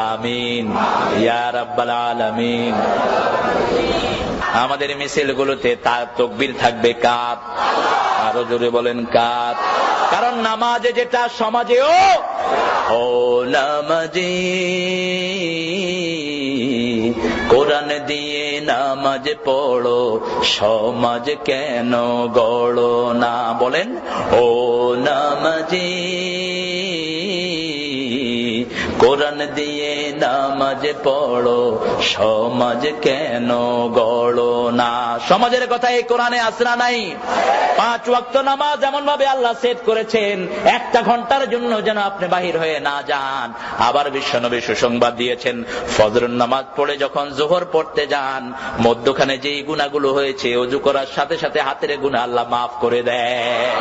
আমিন ইয়া রাব্বাল আলামিন। আমাদের মিছিলগুলোতে তার তাকবীর থাকবে কার? আরো জোরে বলেন কার? কারণ নামাজে যেটা সমাজেও ও নামাজি, কোরআন দিয়ে নামাজ পড়ো, সমাজ কেন গড়ো না? বলেন ও নামাজি, কোরআন দিয়ে নামাজ পড়ো, সমাজ কেন গড়ো না? সমাজের কথা এই কোরআনে আছে না নাই? 5 ওয়াক্ত নামাজ এমন ভাবে আল্লাহ সেট করেছেন, 1 ঘন্টার জন্য যেন আপনি বাহির হয়ে না যান। আবার বিশ্বনবী সুসংবাদ দিয়েছেন, ফজরের নামাজ পড়ে যখন যোহর পড়তে যান, মধ্যখানে যেই গুনাহগুলো হয়েছে, ওযু করার সাথে সাথে হাতের গুনাহ আল্লাহ মাফ করে দেয়।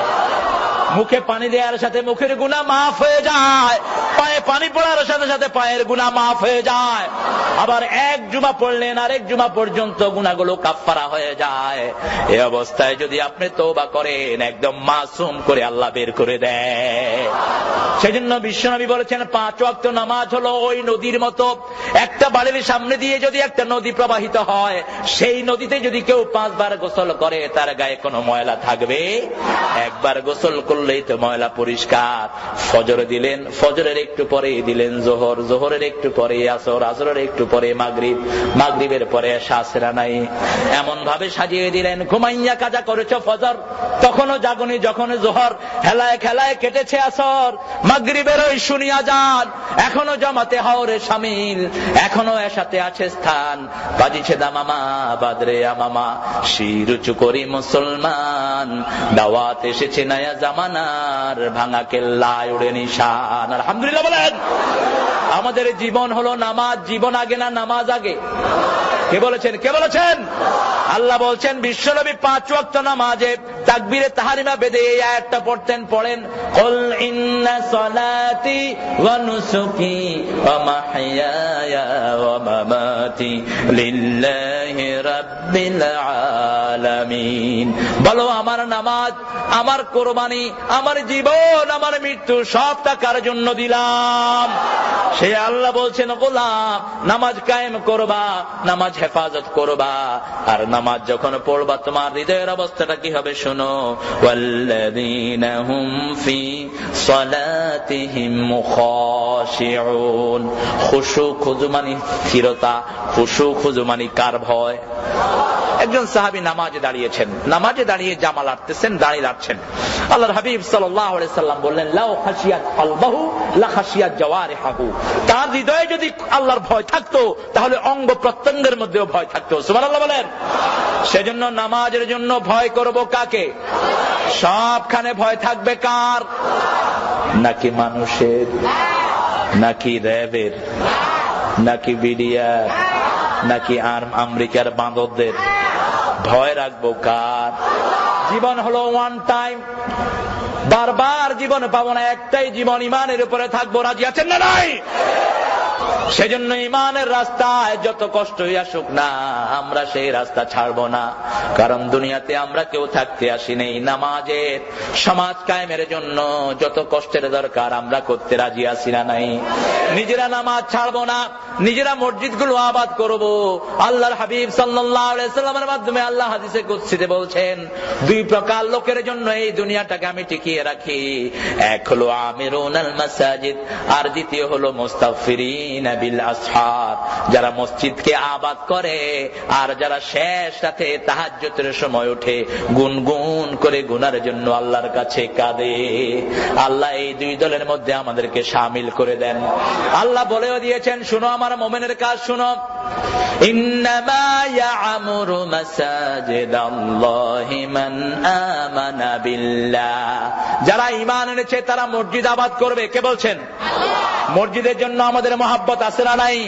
মুখে পানি দেওয়ার সাথে মুখের গুনাহ মাফ হয়ে যায়, পায়ে পানি পড়ার সাথে সাথে পায়ের গুনাহ মাফ হয়ে যায়। আবার 1 জুমা পড়লেন আরেক জুমা পর্যন্ত গুনাহগুলো কাফফারা হয়ে যায়। এই অবস্থায় যদি আপনি তওবা করেন, একদম মাসুম করে আল্লাহ বের করে দেয়। সেজন্য বিশ্বনবী বলেছেন 5 ওয়াক্ত নামাজ হলো ওই নদীর মতো, একটা বাড়ির সামনে দিয়ে যদি একটা নদী প্রবাহিত হয়, সেই নদীতে যদি কেউ 5 বার গোসল করে, তার গায়ে কোনো ময়লা থাকবে? একবার গোসল করলেই তো ময়লা পরিষ্কার। ফজর দিলেন, ফজরের একটু পরে দিলেন যোহর, যোহরের একটু পরে আসর, আসরের একটু পরে মাগরিব, মাগরিবের পরে এশা, আসরা নাই, এমন ভাবে সাজিয়ে দিলেন। ঘুমাইয়া কাজা করেছ ফজর, তখনও জাগনি, যখন যোহর, হেলায় খেলায় কেটেছে আসর, মাগরিবের ওই শুনিয়া যান, এখনো জামাতে হাওরে শামিল, এখনো এশাতে আছে স্থান, বাজিছে দামামা বাদরে আমামা, শির উঁচু করি মুসলমান, দাওয়াত এসেছে নয়া জামানার, ভাঙা কেল্লায় উড়ে নিশান। আলহামদুলিল্লাহ বলেন। আমাদের জীবন হলো নামাজ, জীবন আগে না নামাজ আগে? কে বলেছেন? কে বলেছেন? আল্লাহ বলছেন বিশ্বনবী 5 ওয়াক্ত নামাজে তাকবীরে তাহরিমা বেঁধে এই আয়াতটা পড়তেন। পড়েন কুল ইন্না সলাতি ওয়া নুসুকি ওয়া মাহইয়ায়া ওয়া মামাতি লিল্লাহি রাব্বিল আলামিন। বলো আমার নামাজ, আমার কুরবানি, আমার জীবন, আমার মৃত্যু সবটা কার জন্য দিলাম? সে আল্লাহ বলছেন গোলাম, নামাজ কায়েম করবা, নামাজ হেফাজত করবা, আর নামাজ যখন পড়বা তোমার হৃদয়ের অবস্থাটা কি হবে শোনো। ওয়াল্লাযীনা হুম ফি সালাতিহিম মুখাশিউন। খুশু খুজু মানে স্থিরতা, খুশু খুজু মানে কার ভয়? একজন সাহাবী নামাজে দাঁড়িয়েছেন, নামাজে দাঁড়িয়ে জামা লাড়তেছেন, দাড়ি লাড়ছেন। আল্লাহর হাবিব সাল্লাল্লাহু আলাইহি সাল্লাম বললেন লাউ খাশিয়াত কলবাহু লা খাশিয়াত জাওয়ারিহু। তার হৃদয়ে যদি আল্লাহর ভয় থাকতো, তাহলে অঙ্গ প্রত্যঙ্গের মধ্যেও ভয় থাকতো। সুবহানাল্লাহ বলেন। সেজন্য নামাজের জন্য ভয় করব কাকে? সবখানে ভয় থাকবে কার? নাকি মানুষের, নাকি র্যাবের, নাকি বিডিআর, নাকি আমেরিকার বাঁদরদের? ভয় রাখবো কার? জীবন হলো ওয়ান টাইম, বারবার জীবন পাবো না, একটাই জীবন, ইমানের উপরে থাকবো। রাজি আছেন না নাই? সেজন্য ইমানের রাস্তায় যত কষ্টই আসুক না, আমরা সেই রাস্তা ছাড়বো না। কারণ দুনিয়াতে আমরা কেউ থাকতে আসিনি, নামাজের সমাজ কায়েমের জন্য যত কষ্টের দরকার আমরা করতে রাজি আছি না নাই? নিজেরা নামাজ ছাড়বো না, নিজেরা মসজিদগুলো আবাদ করব। আল্লাহর হাবিব সাল্লাল্লাহু আলাইহি সাল্লামের মাধ্যমে আল্লাহ হাদিসে কুদসিতে বলছেন, দুই প্রকার লোকের জন্য এই দুনিয়াটাকে আমি টিকিয়ে রাখি। এক হলো আমিরুনাল মাসাজিদ, আর দ্বিতীয় হলো মুস্তাগফিরিনা বিল আসহার, যারা মসজিদকে আবাদ করে আর যারা শেষ রাতে তাহাজ্জুদের সময় উঠে গুনগুন করে গুনার জন্য আল্লাহর কাছে কাঁদে। আল্লাহ এই দুই দলের মধ্যে আমাদেরকে শামিল করে দেন। আল্লাহ বলেও দিয়েছেন, শুনো আমার মুমিনের কাজ শুনো, ইন্নামা ইয়া'মুরু মাসাজিদাল্লাহি মান আমানা বিল্লাহ, যারা ঈমান এনেছে তারা মসজিদ আবাদ করবে। কে বলছেন? মসজিদের জন্য আমাদের মহাব্বত আছে না নাই?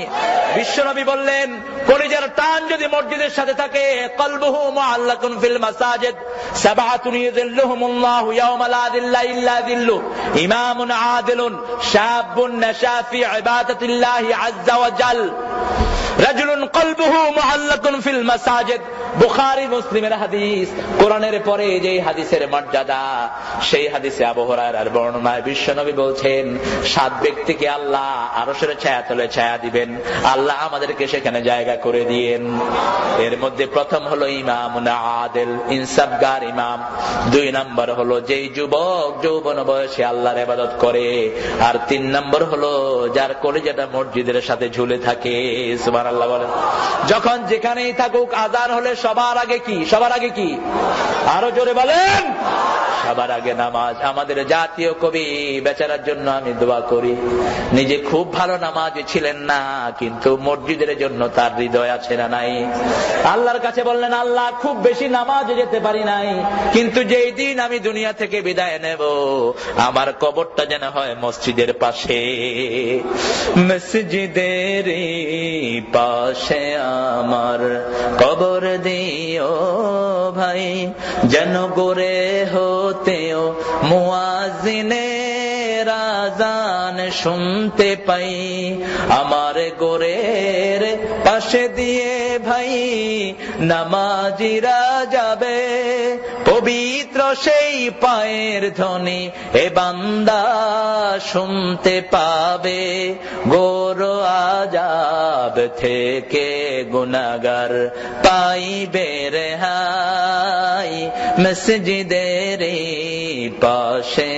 বিশ্বনবী বললেন, কলিজার টান যদি মসজিদের সাথে থাকে, কলবুহু মুআল্লাকুন ফিল মাসাজিদ সাবআতুন ইযিল্লুহুমুল্লাহু ইয়াওমা লা যিল্লা ইল্লা যিল্লু, ইমামুন আদিলুন শাবুন নাশা ফি ইবাদাতিল্লাহি আযজা ওয়া জাল, রাজুলুন কলবুহু মুআল্লাকুন ফিল মাসাজিদ। বুখারী মুসলিমের হাদিস। কোরআনের পরে যে হাদিসের মর্যাদা, সেই হাদিসে আবু হুরায়রার বর্ণনায় বিশ্বনবী বলছেন, 7 ব্যক্তিকে আল্লাহ আরশের ছায়াতলে ছায়া দিবেন। আল্লাহ আমাদেরকে সেখানে জায়গা করে দিয়েন। এর মধ্যে প্রথম হলো ইমামুন আদিল, ইনসাফগার ইমাম। 2 নম্বর হলো যেই যুবক যৌবন বয়সে আল্লাহর ইবাদত করে। আর 3 নম্বর হলো যার কলিজাটা মসজিদের সাথে ঝুলে থাকে। সুবহানাল্লাহ বলেন। যখন যেখানেই থাকুক, আযান হলে সবার আগে কি? সবার আগে কি? আরো জোরে বলেন। সবার আগে নামাজ। আমাদের জাতীয় কবি বেচারার জন্য আমি দোয়া করি, নিজে খুব ভালো নামাজি ছিলেন না, কিন্তু মসজিদের জন্য তার হৃদয় আছে না নাই? আল্লাহর কাছে বললেন, আল্লাহ খুব বেশি নামাজে যেতে পারি নাই, কিন্তু যেই দিন আমি দুনিয়া থেকে বিদায় নেব, আমার কবরটা যেন হয় মসজিদের পাশে। মসজিদের পাশে আমার কবর দিও ভাই, যেন গোরে হতেও মুয়াজ্জিনের আযান শুনতে পাই। আমার গোরের পাশে দিয়ে ভাই নামাজিরা যাবে, পবিত্র সেই পায়ের ধ্বনি এ বান্দা শুনতে পাবে। গোর আযাব থেকে গুনাহগার পাইবে রেহাই, মসজিদের পাশে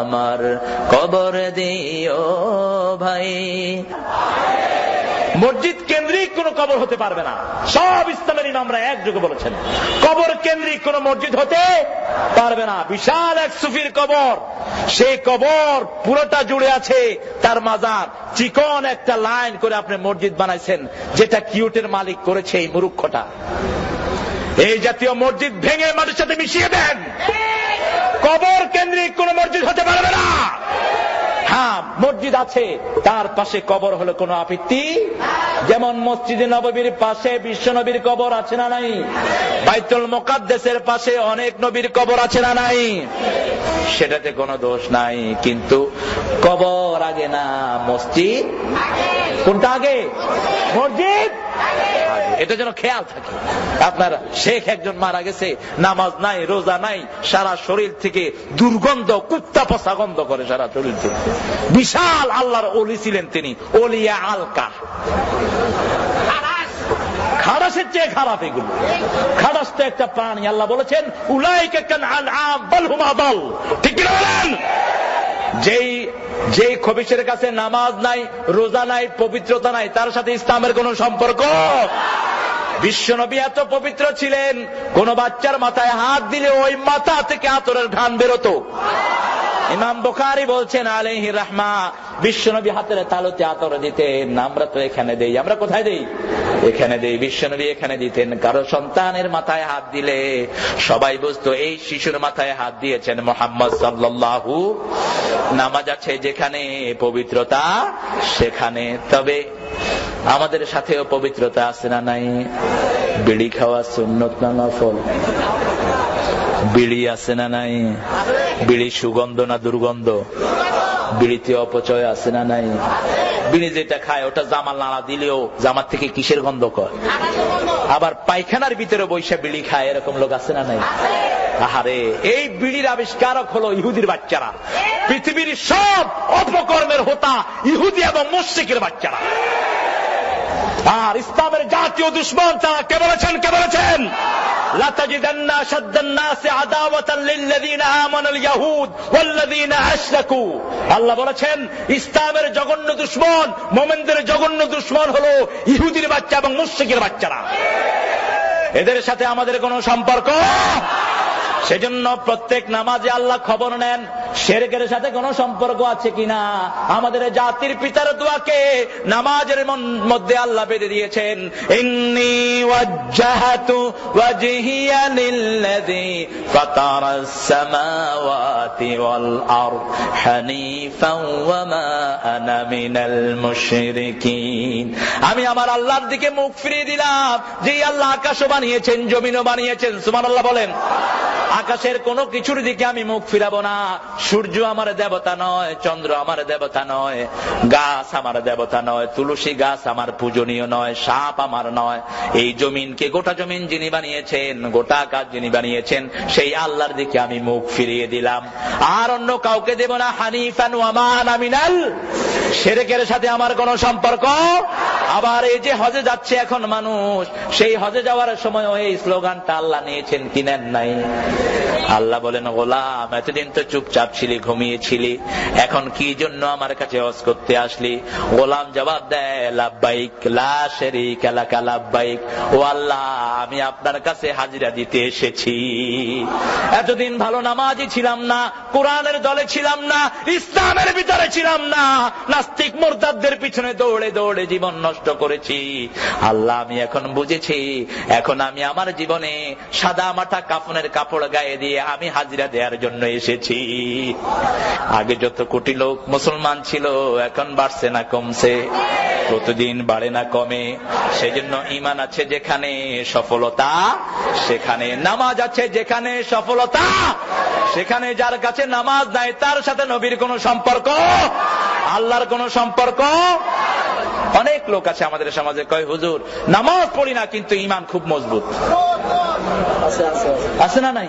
আমার কবর দিও ভাই। মসজিদ কেন্দ্রিক কোন কবর হতে পারবে না। সব ইসলামের ইমামরা একযোগে বলেছেন, কবর কেন্দ্রিক কোন মসজিদ হতে পারবে না। বিশাল এক সুফির কবর, সেই কবর পুরোটা জুড়ে আছে তার মাজার। চিকন একটা লাইন করে আপনি মসজিদ বানাইছেন, যেটা কিউটের মালিক করেছে এই মূর্খটা। এই জাতীয় মসজিদ ভেঙে মাটির সাথে মিশিয়ে দেন। কবর কেন্দ্রিক কোন মসজিদ হতে পারবে না। হ্যাঁ, মসজিদ আছে, তার পাশে কবর হলো কোনো আপত্তি। যেমন মসজিদে নববীর পাশে বিশ্ব নবীর কবর আছে না নাই? বাইতুল মুকাদ্দাসের পাশে অনেক নবীর কবর আছে না নাই? সেটাতে কোনো দোষ নাই, কিন্তু কবর আগে না মসজিদ? কোনটা আগে? মসজিদ। এটা যেন খেয়াল থাকে। আপনার শেখ একজন মারা গেছে, নামাজ নাই, রোজা নাই, সারা শরীর থেকে দুর্গন্ধ, কুত্তা পচা গন্ধ করে সারা শরীর থেকে। বিশাল আল্লাহর ওলি ছিলেন তিনি, ওলিয়া আলকা। খারাসের চেয়ে খারাপ এগুলো। খারাস তো একটা প্রাণী। আল্লাহ বলেছেন, উলাইকা কাল আনআম বাল হুম আদাল। ঠিক কি বলেন? যেই খবিশের কাছে নামাজ নাই, রোজা নাই, পবিত্রতা নাই, তার সাথে ইসলামের কোন সম্পর্ক? বিশ্বনবী এত পবিত্র ছিলেন, কোন বাচ্চার মাথায় হাত দিলে ওই মাথা থেকে আতরের ঘ্রাণ বেরোতো। ইমাম বুখারী বলছেন আলাইহি রাহমা, বিশ্বনবী হাতের তালুতে আতর দিতেন, আমরা তো এখানে দেই। আমরা কোথায় দেই? এখানে দেই। বিশ্বনবী এখানে দিতেন। কারো সন্তানের মাথায় হাত দিলে সবাই বুঝতো এই শিশুর মাথায় হাত দিয়েছেন মুহাম্মদ সাল্লাল্লাহু। নামাজ আছে যেখানে পবিত্রতা সেখানে। তবে আমাদের সাথেও পবিত্রতা আছে না নাই? বিড়ি খাওয়া সুন্নত না নফল? বিড়ি আছে না নাই? বিড়ি সুগন্ধ না দুর্গন্ধ? বিড়িতে অপচয় আছে না নাই? বিড়ি যেটা খায় ওটা জামা নাড়া দিলেও জামার থেকে কিসের গন্ধ করে? আবার পায়খানার ভিতরে বৈশা বিড়ি খায়, এরকম লোক আছে না নাই? আহারে, এই বিড়ির আবিষ্কারক হলো ইহুদির বাচ্চারা। পৃথিবীর সব অপকর্মের হোতা ইহুদি এবং মুশরিকের বাচ্চারা। আর ইসলামের জাতীয় দুশমন তারা কে বলেছেন? কে বলেছেন? লাতাজিদান্না আশাদ্দান নাসি আদাওয়াতান লিল্লাযীনা আমানুল ইয়াহুদ ওয়াল্লাযীনা আশরাকু। আল্লাহ বলেছেন ইসলামের জঘন্য দুশমন, মুমিনদের জঘন্য দুশমন হলো ইহুদির বাচ্চা এবং মুশরিকের বাচ্চারা। এদের সাথে আমাদের কোনো সম্পর্ক। সেজন্য প্রত্যেক নামাজে আল্লাহ খবর নেন শিরকের সাথে কোনো সম্পর্ক আছে কিনা। আমাদের জাতির পিতার দোয়াকে নামাজের মধ্যে আল্লাহ বেঁধে দিয়েছেন, ইন্নী ওয়াজ্জাহাতু ওয়াজহিয়া লিল্লাযী ফাতারাস সামাওয়াতি ওয়াল আরদ হানিফাও ওয়া মা আনা মিনাল মুশরিকিন। আমি আমার আল্লাহর দিকে মুখ ফিরিয়ে দিলাম, যে আল্লাহ আকাশও বানিয়েছেন, জমিনও বানিয়েছেন। সুবহানাল্লাহ বলেন। আকাশের কোনো কিছুর দিকে আমি মুখ ফিরাবো না। সূর্য আমার দেবতা নয়, চন্দ্র আমার দেবতা নয়, গাছ আমার দেবতা নয়, তুলসী গাছ আমার পূজনীয় নয়, সাপ আমার নয়। এই জমিনকে, গোটা জমিন যিনি বানিয়েছেন, গোটা আকাশ যিনি বানিয়েছেন, সেই আল্লাহর দিকে আমি মুখ ফিরিয়ে দিলাম। আর অন্য কাউকে দেব না। হানিফান ওয়া মা আনা মিনাল শিরকের সাথে আমার কোনো সম্পর্ক। আবার এই যে হজে যাচ্ছে এখন মানুষ, সেই হজে যাওয়ার সময় এই স্লোগানটা আল্লাহ নিয়েছেন কি নেন নাই? আল্লাহ বলেন, গোলাম এতদিন তো চুপচাপ ছিলি, ঘুমিয়েছিলি, এখন কি জন্য আমার কাছে হজ করতে আসলি? গোলাম জবাব দেয়, লাব্বাইক লা শারীকা লাকা লাব্বাইক। ও আল্লাহ, আমি আপনার কাছে হাজিরা দিতে এসেছি। এতদিন ভালো নামাজি ছিলাম না, কোরআনের দলে ছিলাম না, ইসলামের ভিতরে ছিলাম না, নাস্তিক মুরতাদদের পিছনে দৌড়ে দৌড়ে জীবন নষ্ট করেছি। আল্লাহ, আমি এখন বুঝেছি, এখন আমি আমার জীবনে সাদা মাটা কাফনের কাপড় গায়ে দিয়ে আমি হাজিরা দেওয়ার জন্য এসেছি। আগে যত কোটি লোক মুসলমান ছিল, এখন বাড়ছে না কমছে? প্রতিদিন বাড়ে না কমে? সেজন্য ঈমান আছে যেখানে সফলতা সেখানে, নামাজ আছে যেখানে সফলতা সেখানে। যার কাছে নামাজ নাই তার সাথে নবীর কোনো সম্পর্ক, আল্লাহর কোনো সম্পর্ক। অনেক লোক আছে আমাদের সমাজে, কয় হুজুর নামাজ পড়ি না কিন্তু ঈমান খুব মজবুত। আছে না নাই?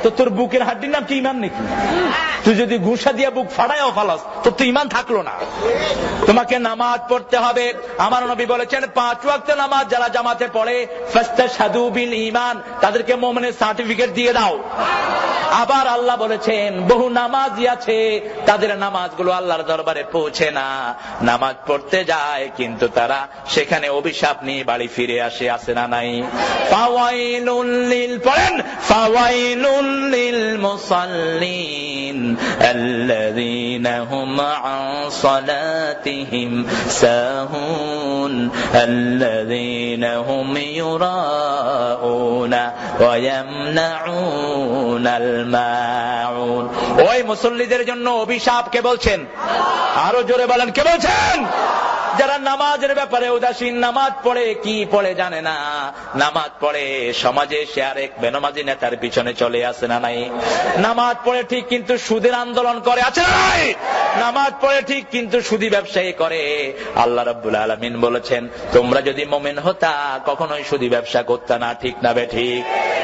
তো তোর বুকের হাড্ডির নাম কি ঈমান নাকি? তুই যদি ঘুষা দিয়া বুক ফাড়ায়ও ফালাস, তোর তো ঈমান থাকলো না। তোমাকে নামাজ পড়তে হবে। আমার নবী বলেছেন 5 ওয়াক্ত নামাজ যারা জামাতে পড়ে, ফাস্তাশহাদু বিল ঈমান, তাদেরকে মুমিনের সার্টিফিকেট দিয়ে দাও। আবার আল্লাহ বলেছেন বহু নামাজি আছে, তাদের নামাজগুলো আল্লাহর দরবারে পৌঁছে না, নামাজ পড়তে যায় কিন্তু তারা সেখানে অভিশাপ নিয়ে বাড়ি ফিরে আসে। আছে না নাই? ফাওয়াইলুল লিল, পড়েন, ফাওয়াইলুল লিল মুসাল্লিন আল্লাযীনা হুম আন সালাতিহিম সাহুন আল্লাযীনা হুম ইউরাউনা ওয়া ইয়ামনাউনাল মাউন। ওই মুসল্লিদের জন্য অভিশাপ কে বলছেন? আরো জোরে বলেন, কে বলছেন? যারা নামাজের ব্যাপারে উদাসীন, নামাজ পড়ে কি পড়ে জানে না, নামাজ পড়ে সমাজে সে আরেক বেনামাজি নেতার পিছনে চলে আসে না নাই? নামাজ পড়ে ঠিক কিন্তু সুদের আন্দোলন করে, আছে না নাই? নামাজ পড়ে ঠিক কিন্তু সুদী ব্যবসায়ী করে। আল্লাহ রাব্বুল আলামিন বলেছেন, তোমরা যদি মুমিন হতা কখনোই সুদী ব্যবসা করতে না। ঠিক না বে ঠিক?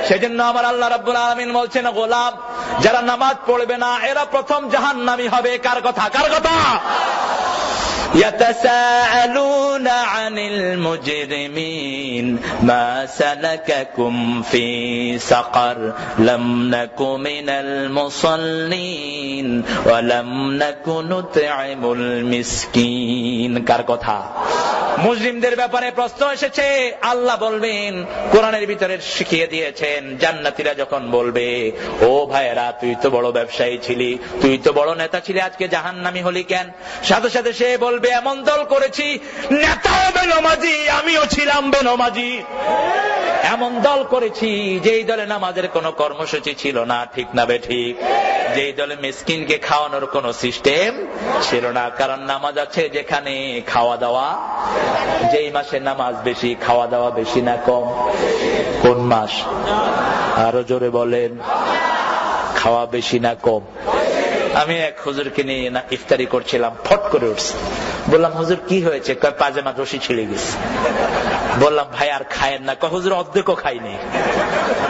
সেজন্য আমার আল্লাহ রাব্বুল আলামিন বলছেন, গোলাম যারা নামাজ পড়বে না এরা প্রথম জাহান্নামী হবে। কার কথা? কার কথা? ইয়াতাসাআলুনা আনিল মুজরিমিন মা সালাকাকুম ফি সাকার লাম নাকু মিনাল মুসাল্লিন ওয়া লাম নাকু নুতঈমুল মিসকিন। কার কথা? মুসলিমদের ব্যাপারে প্রশ্ন এসেছে। আল্লাহ বলবেন, কোরআনের ভিতরে শিখিয়ে দিয়েছেন, জান্নাতীরা যখন বলবে, ও ভাইয়েরা, তুই তো বড় ব্যবসায়ী ছিলি, তুই তো বড় নেতা ছিলি, আজকে জাহান্নামী হলি কেন? সাথে সাথে সে বলবে, এমন দল করেছি, নেতাও বেনমাজি, আমিও ছিলাম বেনমাজি। এমন দল করেছি যেই দলে নামাজের কোন কর্মসূচি ছিল না, ঠিক না বেঠিক? যেই দলে মিসকিনকে খাওয়ানোর কোন সিস্টেম ছিল না। কারণ নামাজ আছে যেখানে খাওয়া দাওয়া, যেই মাসে নামাজ বেশি, খাওয়া দাওয়া বেশি না কম? কোন মাস? আরো জোরে বলেন, খাওয়া বেশি না কম? আমি এক হুজুরকে নিয়ে ইফতারি করছিলাম, ফট করে উঠছে। বললাম, হুজুর কি হয়েছে? কয়, পাজামা রশি ছিঁড়ে গেছে। বললাম, ভাই আর খায়েন না? কয়, হুজুর অর্ধেকও খাইনি।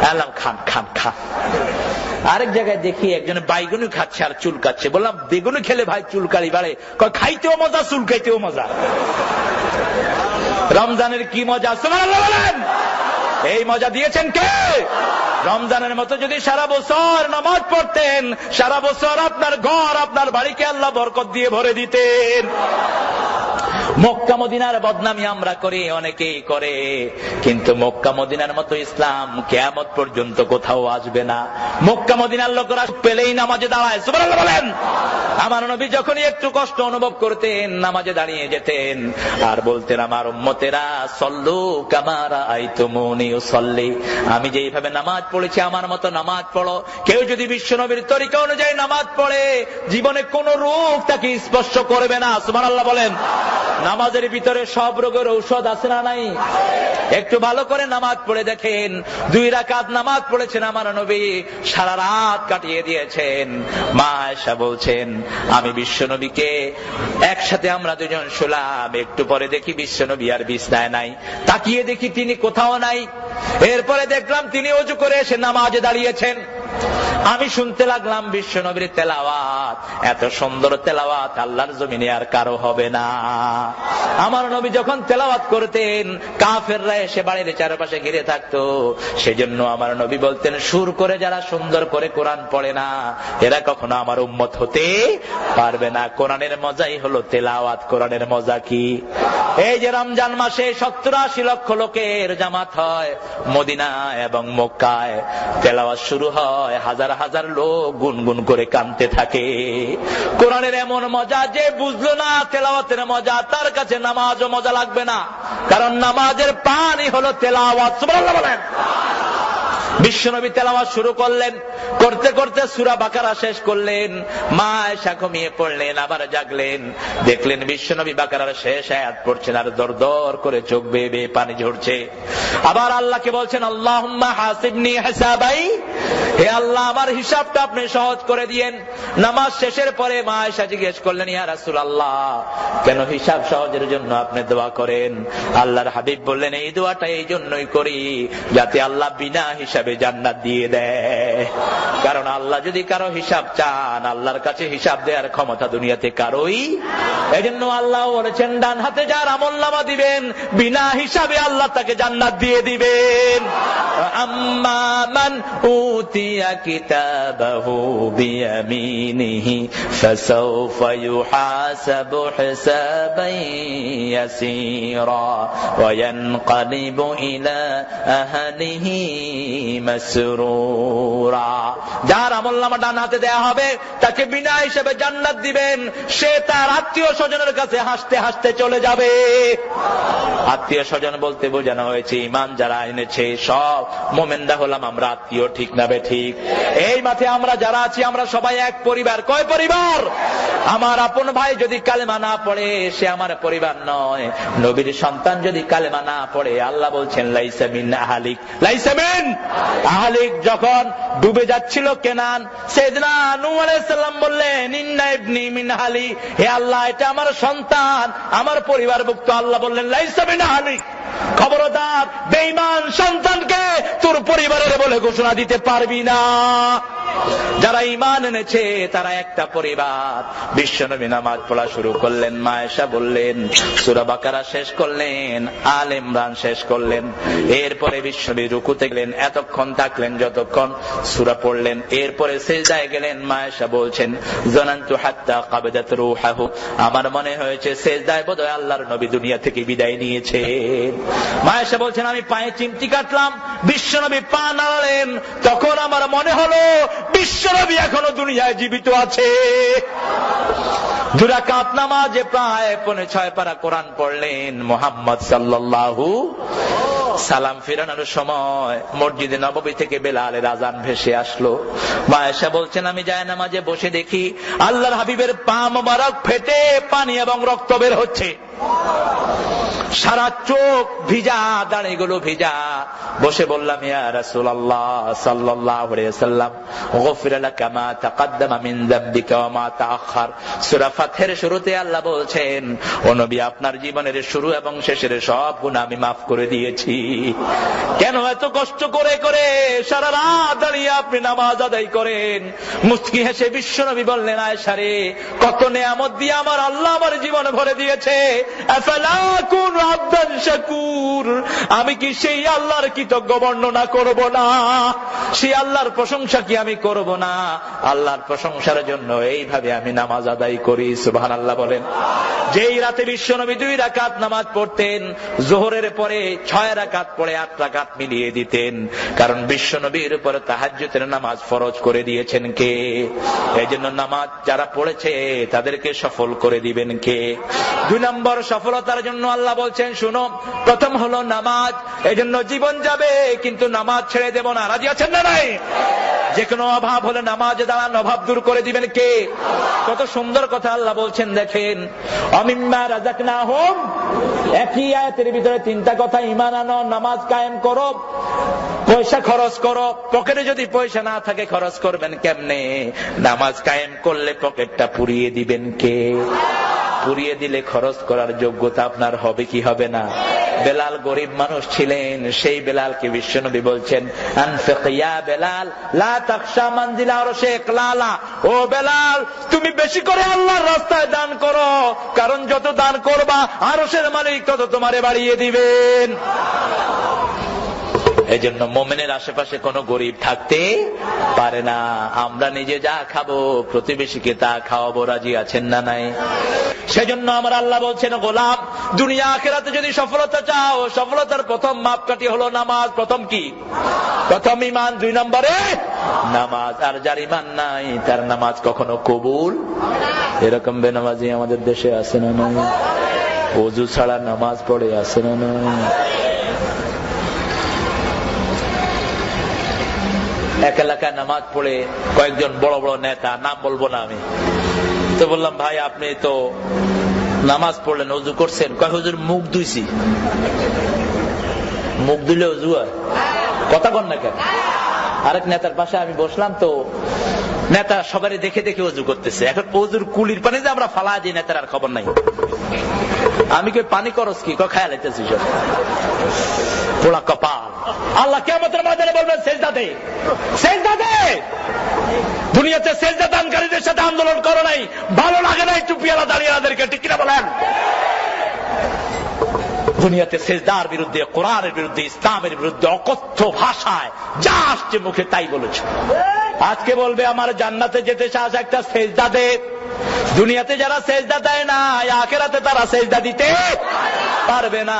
বললাম, খান খান খান। আরেক জায়গায় দেখি একজনে বাইগুনি খাচ্ছে আর চুলকাচ্ছে। বললাম, বেগুনি খেলে ভাই চুলকালি বাড়ে? কয়, খাইতেও মজা, চুলকাইতেও মজা। রমজানের কি মজা, সুবহানাল্লাহ বলেন। এই মজা দিয়েছেন কে? রমজানের মতো যদি সারা বছর নামাজ পড়তেন, সারা বছর আপনার ঘর, আপনার বাড়িকে আল্লাহ বরকত দিয়ে ভরে দিতেন। মক্কা মদিনার বদনামি আমরা করি, অনেকেই করে, কিন্তু মক্কা মদিনার মতো ইসলাম কিয়ামত পর্যন্ত কোথাও আসবে না। মক্কা মদিনার লোকেরা পেলেই নামাজে দাঁড়ায়, সুবহানাল্লাহ বলেন। আমার নবী যখনই একটু কষ্ট অনুভব করতেন, নামাজে দাঁড়িয়ে যেতেন আর বলতেন, আমার উম্মতেরা সল্লু কামা রাআইতুমুনি উসাল্লি, আমি যেইভাবে নামাজ পড়েছি আমার মতো নামাজ পড়ো। কেউ যদি বিশ্বনবীর তরিকা অনুযায়ী নামাজ পড়ে, জীবনে কোন রোগ তাকে স্পর্শ করবে না, সুবহানাল্লাহ বলেন। নামাজের ভিতরে সব রোগের ঔষধ আছে না নাই? একটু ভালো করে নামাজ পড়ে দেখেন। 2 রাকাত নামাজ পড়েছেন আমার নবী, সারা রাত কাটিয়ে দিয়েছেন। মা আয়েশা বলছেন, আমি বিশ্বনবীকে একসাথে আমরা দুজন শুলাম, একটু পরে দেখি বিশ্বনবী আর বিছনায় নাই, তাকিয়ে দেখি তিনি কোথাও নাই। এরপরে দেখলাম তিনি ওযু করে এসে নামাজে দাঁড়িয়েছেন। আমি শুনতে লাগলাম বিশ্বনবীর তেলাওয়াত, এত সুন্দর তেলাওয়াত আল্লাহর জমিনে আর কারো হবে না। আমার নবী যখন তেলাওয়াত করতেন, কাফেররা এসে বাড়ির চারপাশে ঘিরে থাকতো। সেজন্য আমার নবী বলতেন, সুর করে যারা সুন্দর করে কোরআন পড়ে না, এরা কখনো আমার উম্মত হতে পারবে না। কোরআনের মজাই হলো তেলাওয়াত। কোরআনের মজা কি? এই যে রমজান মাসে 70-80 লক্ষ লোকের জামাত হয় মদিনা এবং মক্কায়, তেলাওয়াত শুরু হয়, হাজার হাজার লোক গুনগুন করে কাঁদতে থাকে। কোরআনের এমন মজা, যে বুঝলো না তেলাওয়াতের মজা, তার কাছে নামাজও মজা লাগবে না। কারণ নামাজের পানি হলো তেলাওয়াত, সুবহানাল্লাহ বলেন। বিশ্বনবী তেলাওয়াত শুরু করলেন, করতে করতে সূরা বাকারা শেষ করলেন। মা আয়েশা ঘুমিয়ে পড়লেন, আবার জাগলেন, দেখলেন বিশ্বনবী বাকারার শেষ আয়াত পড়ছেন আর দর দর করে চোখ বেয়ে বেয়ে পানি ঝরছে। আবার আল্লাহকে বলছেন, আল্লাহুম্মা হাসিবনি হিসাবাই, হে আল্লাহ আমার হিসাবটা আপনি সহজ করে দিয়েন। নামাজ শেষের পরে মা আয়েশা জিজ্ঞেস করলেন, ইয়া রাসূলুল্লাহ, কেন হিসাব সহজের জন্য আপনি দোয়া করেন? আল্লাহর হাবিব বললেন, এই দোয়াটা এই জন্যই করি যাতে আল্লাহ বিনা হিসাবে জান্নাত দিয়ে দেয়। কারণ আল্লাহ যদি কারো হিসাব চান, আল্লাহর কাছে হিসাব দেওয়ার ক্ষমতা দুনিয়াতে কারোই। এজন্য আল্লাহ বলেছেন, ডান হাতে যার আমলনামা দিবেন, বিনা হিসাবে আল্লাহ তাকে জান্নাত দিয়ে দিবেন। আম্মা মান উতিয়া কিতাবাহু বিয়ামিনিহি ফাসাউফা ইউহাসাবু হিসাবান ইয়াসীরা ওয়া ইয়ানকালিবু ইলা আহলিহি মাসরুরা। যার আমলনামা ডান হাতে দেয়া হবে, তাকে বিনা হিসেবে জান্নাত দিবেন। সে তার আত্মীয় স্বজনের কাছে হাসতে হাসতে চলে যাবে। আত্মীয় স্বজন বলতে বোঝানো হয়েছে ঈমান যারা এনেছে সব মুমিনরা হলাম আমরা আত্মীয়, ঠিক না বেঠিক? এই মাঠে আমরা যারা আছি, আমরা সবাই এক পরিবার। কয় পরিবার? আমার আপন ভাই যদি কালেমা না পড়ে, সে আমার পরিবার নয়। নবীর সন্তান যদি কালেমা না পড়ে, আল্লাহ বলছেন, লাইসা মিন আহলিক, লাইসা মিন আহলিক। যখন ডুবে যাচ্ছিল কেনান, সাইয়েদনা নূহ আলাইহিস সালাম বললেন, ইন্না ইবনি মিন আহলি, হে আল্লাহ এটা আমার সন্তান, আমার পরিবারভুক্ত। আল্লাহ বললেন, লাইসা মিন আহলিক। খবরদার, বেঈমান সন্তানকে তোর পরিবারের বলে ঘোষণা দিতে পারবি না। যারা ঈমান এনেছে তারা একটা পরিবার। বিশ্বনবী নামাজ পড়া শুরু করলেন, মা আয়েশা বললেন সূরা বাকারা শেষ করলেন, আলে ইমরান শেষ করলেন, এরপরে বিশ্বনবী রুকুতে গেলেন, এতক্ষণ থাকলেন যতক্ষণ সূরা পড়লেন, এরপরে সিজদায় গেলেন। মা আয়েশা বলছেন জানান্তু হাত্তা কাবাদাত রূহাহু, আমার মনে হয়েছে সিজদায় বোধহয় আল্লাহর নবী দুনিয়া থেকে বিদায় নিয়েছেন। মা আয়েশা বলছেন আমি পায়ে চিমটি কাটলাম, বিশ্বনবী পা নাড়ালেন, তখন আমার মনে হলো বিশ্বনবী এখনো দুনিয়ায় জীবিত আছে। 2 রাকাত নামাজে প্রায় 5.6 পারা কোরআন পড়লেন। মুহাম্মদ সাল্লাল্লাহু সালাম ফিরানোর সময় মসজিদে নববী থেকে বেলালের আযান ভেসে আসলো। মা আয়েশা বলছেন আমি জায়নামাজে বসে দেখি আল্লাহর হাবিবের পা মোবারক ফেটে পানি এবং রক্ত বের হচ্ছে, সারা চোখ ভিজা, দাড়িগুলো ভিজা। বসে বললাম ইয়া রাসূলুল্লাহ সাল্লাল্লাহু আলাইহি ওয়াসাল্লাম গফিরা লাকা মা তাকাদ্দামা মিন যামবিকা ওয়া মা তাআখার। সূরা ফাতহের শুরুতে আল্লাহ বলছেন ও নবী আপনার জীবনের শুরু এবং শেষের সব গুনাহ আমি maaf করে দিয়েছি। কেন এত কষ্ট করে করে সারা রাত দাঁড়িয়ে আপনি নামাজ আদায় করেন? মুচকি হেসে বিশ্বনবী বললেন আয়েশা রে, কত নেয়ামত দিয়ে আমার আল্লাহ আমার জীবন ভরে দিয়েছে, আফালা কুনু আবদান শাকুর, আমি কি সেই আল্লাহর কৃতজ্ঞ বর্ণনা করব না? সেই আল্লাহর প্রশংসা কি আমি করব না? আল্লাহর প্রশংসার জন্য এইভাবে আমি নামাজ আদায় করি। সুবহানাল্লাহ বলেন। যেই রাতে বিশ্বনবী 2 রাকাত নামাজ পড়তেন, যোহরের পরে 6 রাকাত পড়ে 8 রাকাত মিলিয়ে দিতেন, কারণ বিশ্বনবীর উপর তাহাজ্জুদের নামাজ ফরজ করে দিয়েছেন কে? এইজন্য নামাজ যারা পড়েছে তাদেরকে সফল করে দিবেন কে? 2 নম্বর সফলতার জন্য আল্লাহ বলছেন শুনো, প্রথম হলো নামাজ। এইজন্য জীবন যাবে কিন্তু নামাজ ছেড়ে দেব না। রাজি আছেন না নাই? যে কোনো অভাব হলে নামাজে দাঁড়ান, অভাব দূর করে দিবেন কে? কত সুন্দর কথা আল্লাহ বলছেন দেখেন, অমিম্মা রাযাকনাহুম, একই আয়াতের ভিতরে 3টা কথা। ঈমান আনো, নামাজ কায়েম করো, পয়সা খরচ করো। পকেটে যদি পয়সা না থাকে খরচ করবেন কেমনে? নামাজ কায়েম করলে পকেটটা পুরিয়ে দিবেন কে? পুরিয়ে দিলে খরচ করার যোগ্যতা আপনার হবে কি হবে না? বেলাল গরিব মানুষ ছিলেন, সেই বেলালকে বিশ্বনবী বলছেন আনফিক ইয়া বেলাল লা তাখশা মানজিলা আরশে ইকলালা, ও বেলাল তুমি বেশি করে আল্লাহর রাস্তায় দান করো, কারণ যত দান করবা আরশের মালিক তত তোমারে বাড়িয়ে দিবেন। এজন্য মুমিনের আশেপাশে কোনো গরিব থাকতে পারে না। আমরা নিজে যা খাবো প্রতিবেশীকে তা খাওয়াবো। রাজি আছেন না নাই? সেজন্য আমার আল্লাহ বলছেন গোলাম, দুনিয়া আখিরাতে যদি সফলতা চাও, সফলতার প্রথম মাপকাঠি হলো নামাজ। প্রথম কি? প্রথম ঈমান, 2 নম্বরে নামাজ। আর যার ঈমান নাই তার নামাজ কখনো কবুল। এরকম বেনামাজি আমাদের দেশে আছে না নাই? ওযু ছাড়া নামাজ পড়ে আছে না নাই? এক এলাকায় নামাজ পড়ে কয়েকজন বড় বড় নেতা, নাম বলবো না আমি, তো বললাম ভাই আপনি তো নামাজ পড়লেন, ওযু করছেন? কয় হুজুর মুখ ধুইছি। মুখ ধুইলে ওযু হয়? কথা কন না কেন? আরেক নেতার পাশে আমি বসলাম, তো নেতা সবারই দেখে দেখে ওযু করতেছে। এখন ওযুর কুলির পানি যে আমরা ফালা দিই, নেতার আর খবর নাই। আমি কই পানি করস কি? খেয়াল হইতেছি সব পোড়া কপাল। আল্লাহ কিয়ামতের ময়দানে বলবেন সেজদা দে, সেজদা দে। দুনিয়াতে সেজদা দানকারীদের সাথে আন্দোলন করো নাই, ভালো লাগে নাই টুপিওয়ালা দাঁড়িয়েদেরকে, ঠিক কিনা বলেন? দুনিয়াতে সেজদার বিরুদ্ধে, কোরআনের বিরুদ্ধে, ইসলামের বিরুদ্ধে অকথ্য ভাষায় যা আসছে মুখে তাই বলেছে। আজকে বলবে আমার জান্নাতে যেতে চাস একটা সেজদা দে। দুনিয়াতে যারা সেজদা দেয় না, আখিরাতে তারা সেজদা দিতে পারবে না।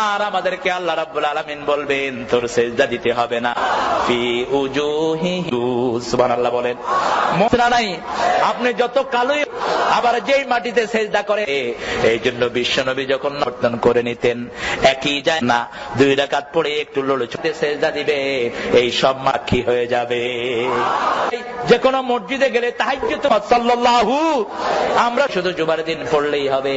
আর আমাদেরকে আল্লাহ রাব্বুল আলামিন বলবেন তোর সেজদা দিতে হবে না। ফি উজুহিহি, সুবহানাল্লাহ বলেন। মুসরা নাই, আপনি যত কালোই, আবার যেই মাটিতে সেজদা করে। এই জন্য বিশ্বনবী যখন নর্তন করে নিতেন, একই যায় না 2 রাকাত পড়ে একটু লড়ছুটে সেজদা দিবে, এই সব মাখি হয়ে যাবে। যে কোনো মসজিদে গেলে তাহাজ্জুদ সাল্লাল্লাহু, আমরা শুধু জুমার দিন পড়লেই হবে,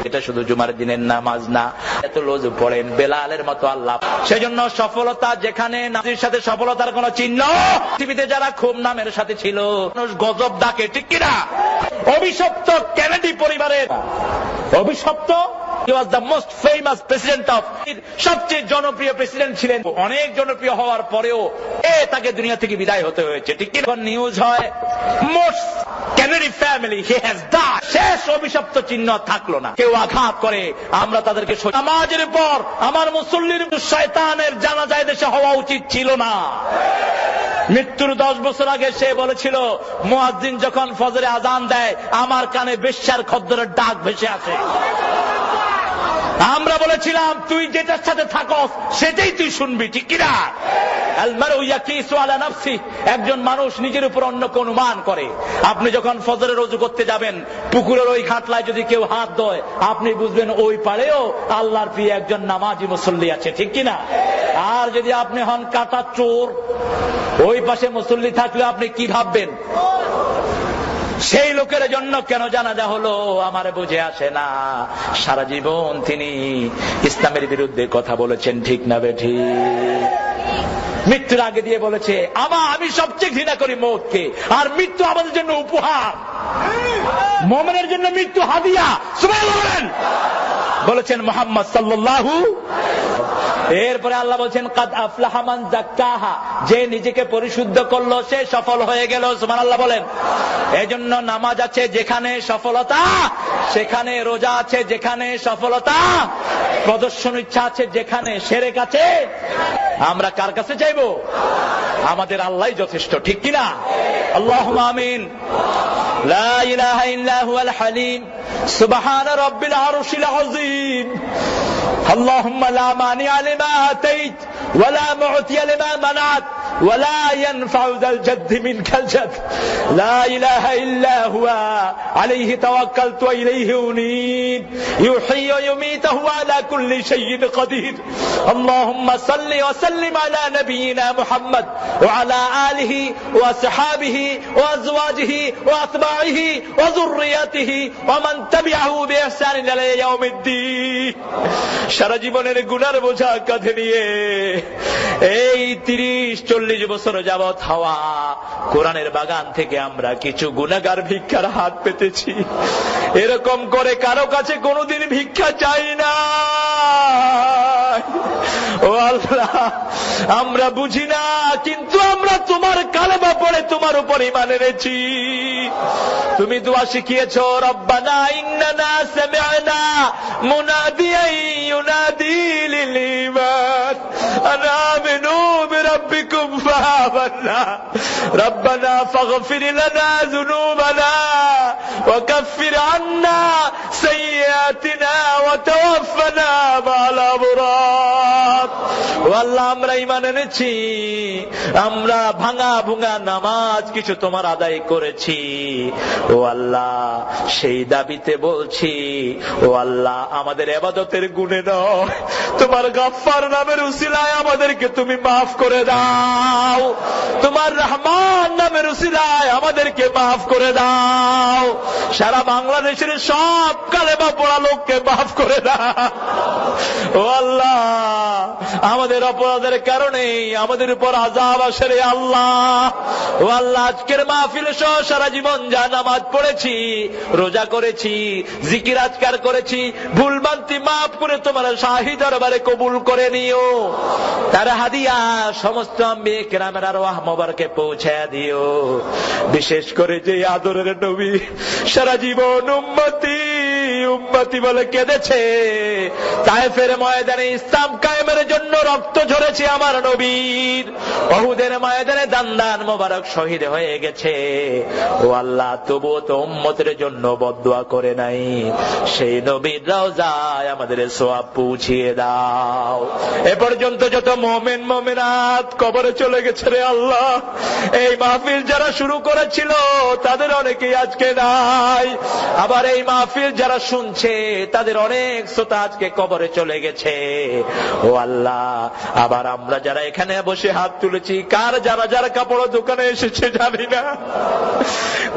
এটা শুধু জুমার দিনের নামাজ না। এত লোজ পড়েন বেলালের মতো আল্লাহ। সেজন্য সফলতা যেখানে নামাজের সাথে সফলতার কোন চিহ্ন, পৃথিবীতে যারা খুব নামের সাথে ছিল, মানুষ গজব ডাকে, ঠিক কিনা? অভিশপ্ত কেনেডি পরিবারের, অভিশপ্ত He was the most famous president of, সবচেয়ে জনপ্রিয় প্রেসিডেন্ট ছিলেন। অনেক জনপ্রিয় হওয়ার পরেও তাকে দুনিয়া থেকে বিদায় হতে হয়েছে। ঠিক এখন নিউজ হয় most canary family he has died, শেষ অভিশপ্ত চিহ্ন থাকলো না। কেউ আঘাত করে আমরা তাদেরকে, নামাজের পর আমার মুসল্লির শয়তানের জানাজায় দেশে হওয়া উচিত ছিল না। মৃত্যুর 10 বছর আগে সে বলেছিল, মুয়াজ্জিন যখন ফজরে আজান দেয় আমার কানে বেশ্যার খদ্দরের ডাক ভেসে আসে। আমরা বলেছিলাম তুই যেটার সাথে থাকস সেটাই তুই শুনবি, ঠিক কিনা? একজন মানুষ নিজের উপর অন্যকে অনুমান করে। আপনি যখন ফজরের ওযু করতে যাবেন, পুকুরের ওই ঘাটলায় যদি কেউ হাত দেয় আপনি বুঝবেন ওই পাড়েও আল্লাহর প্রিয় একজন নামাজি মুসল্লি আছে, ঠিক কিনা? আর যদি আপনি হন কাটা চোর, ওই পাশে মুসল্লি থাকলে আপনি কি ভাববেন? সেই লোকের জন্য কেন জানাজা হলো আমার বুঝে আসে না। সারা জীবন তিনি ইসলামের বিরুদ্ধে কথা বলেছেন, ঠিক না বেঠিক? মৃত্যুর আগে দিয়ে বলেছে আমি সবচেয়ে ঘৃণা করি মৌতকে, আর মৃত্যু আমাদের জন্য উপহার, মুমিনের জন্য মৃত্যু হাদিয়া। সুবহানাল্লাহ বলেন, বলেছেন মুহাম্মদ সাল্লাল্লাহু। এরপরে আল্লাহ বলছেন কাদ আফলাহা মান যাক্কাহা, যে নিজেকে পরিশুদ্ধ করলো সে সফল হয়ে গেল। সুবহানাল্লাহ বলেন। এজন্য নামাজ আছে যেখানে সফলতা সেখানে, রোজা আছে যেখানে সফলতা, প্রদর্শন ইচ্ছা আছে যেখানে শিরক আছে। আমরা কার কাছে চাইবো? আমাদের আল্লাহই যথেষ্ট, ঠিক কিনা? আল্লাহুম্মা আমিন। লা ইলাহা ইল্লা হুয়াল হালিম সুবহানা রাব্বিল আরশিল আযীম। اللهم لا مانع لما آتيت ولا معطي لما منعت ولا ينفع ذا الجد منك الجد لا إله إلا هو عليه توكلت وإليه أنيب يحيي ويميت هو على كل شيء قدير اللهم صل وسلم على نبينا محمد وعلى آله وأصحابه وأزواجه وأتباعه وذريته ومن تبعه بإحسان إلى يوم الدين। সারা জীবনের গুনার বোঝা কাঁধে নিয়ে এই 30-40 বছর যাবৎ হওয়া কোরআনের বাগান থেকে আমরা কিছু গুনাহগার ভিক্ষার হাত পেতেছি। এরকম করে কারো কাছে কোনোদিন ভিক্ষা চাই না। ও আল্লাহ, আমরা বুঝি না, কিন্তু আমরা তোমার কালেমা পড়ে তোমার উপর ঈমান এনেছি। তুমি দোয়া শিখিয়েছো, রব্বানা ইন্নানা সামি'না মুনাদিয়ান ইউনাদি লিল ঈমান আন আমিনু বিরাব্বিকুম ফাআমান্না রব্বানা ফাগফির লানা যুনুবানা ওয়া কাফির আন্না সাইয়্যাতিনা ওয়া তাওয়াফফানা মা'আল আবরার। ও আল্লাহ, আমরা ঈমান এনেছি, আমরা ভাঙা ভুঙা নামাজ কিছু তোমার আদায় করেছি। ও আল্লাহ, সেই দাবিতে বলছি, ও আল্লাহ, আমাদের ইবাদতের গুণে নয়, তোমার গাফফার নামের উসিলায় আমাদেরকে তুমি মাফ করে দাও। তোমার রহমান নামের উসিলায় আমাদেরকে মাফ করে দাও। সারা বাংলাদেশের সব কালেমা পড়া লোককে মাফ করে দাও। ও আল্লাহ, আমাদের অপরাধের কারণে আমাদের উপর আযাব আসে রে আল্লাহ। ও আল্লাহ, আজকের মাহফিলে সহ সারা জীবন যা নামাজ পড়েছি, রোজা করেছি, জিকির আজকার করেছি, ভুল ভ্রান্তি মাফ করে তোমার শাহী দরবারে কবুল করে নিও। তার হাদিয়া সমস্ত আম্বিয়া কিরামের আরওয়াহ মোবারকে পৌঁছায়া দিও। বিশেষ করে যে আদরের নবী সারা জীবন উম্মতি উম্মতি বলে কেঁদেছে, তায়েফের ময়দানে ইসলাম কায়েমের জন্য রক্ত ঝরেছে আমার নবীর, উহুদের ময়দানে দান্দান মোবারক শহীদ হয়ে গেছে। ও আল্লাহ, তবুও তো উম্মতের জন্য বদদুয়া করে নাই। সেই নবীর রওজায় আমাদের সওয়াব পৌঁছিয়ে দাও। এ পর্যন্ত যত মুমিন মুমিনাত কবরে চলে গেছে রে আল্লাহ, এই মাহফিল যারা শুরু করেছিল তাদের অনেকেই আজকে নাই। আবার এই মাহফিল যারা শুনছে তাদের অনেক শ্রোতা আজকে কবরে চলে গেছে। ও আল্লাহ, আবার আমরা যারা এখানে বসে হাত তুলেছি, কার যারা যারা কাপড় দোকানে এসেছে জানি না,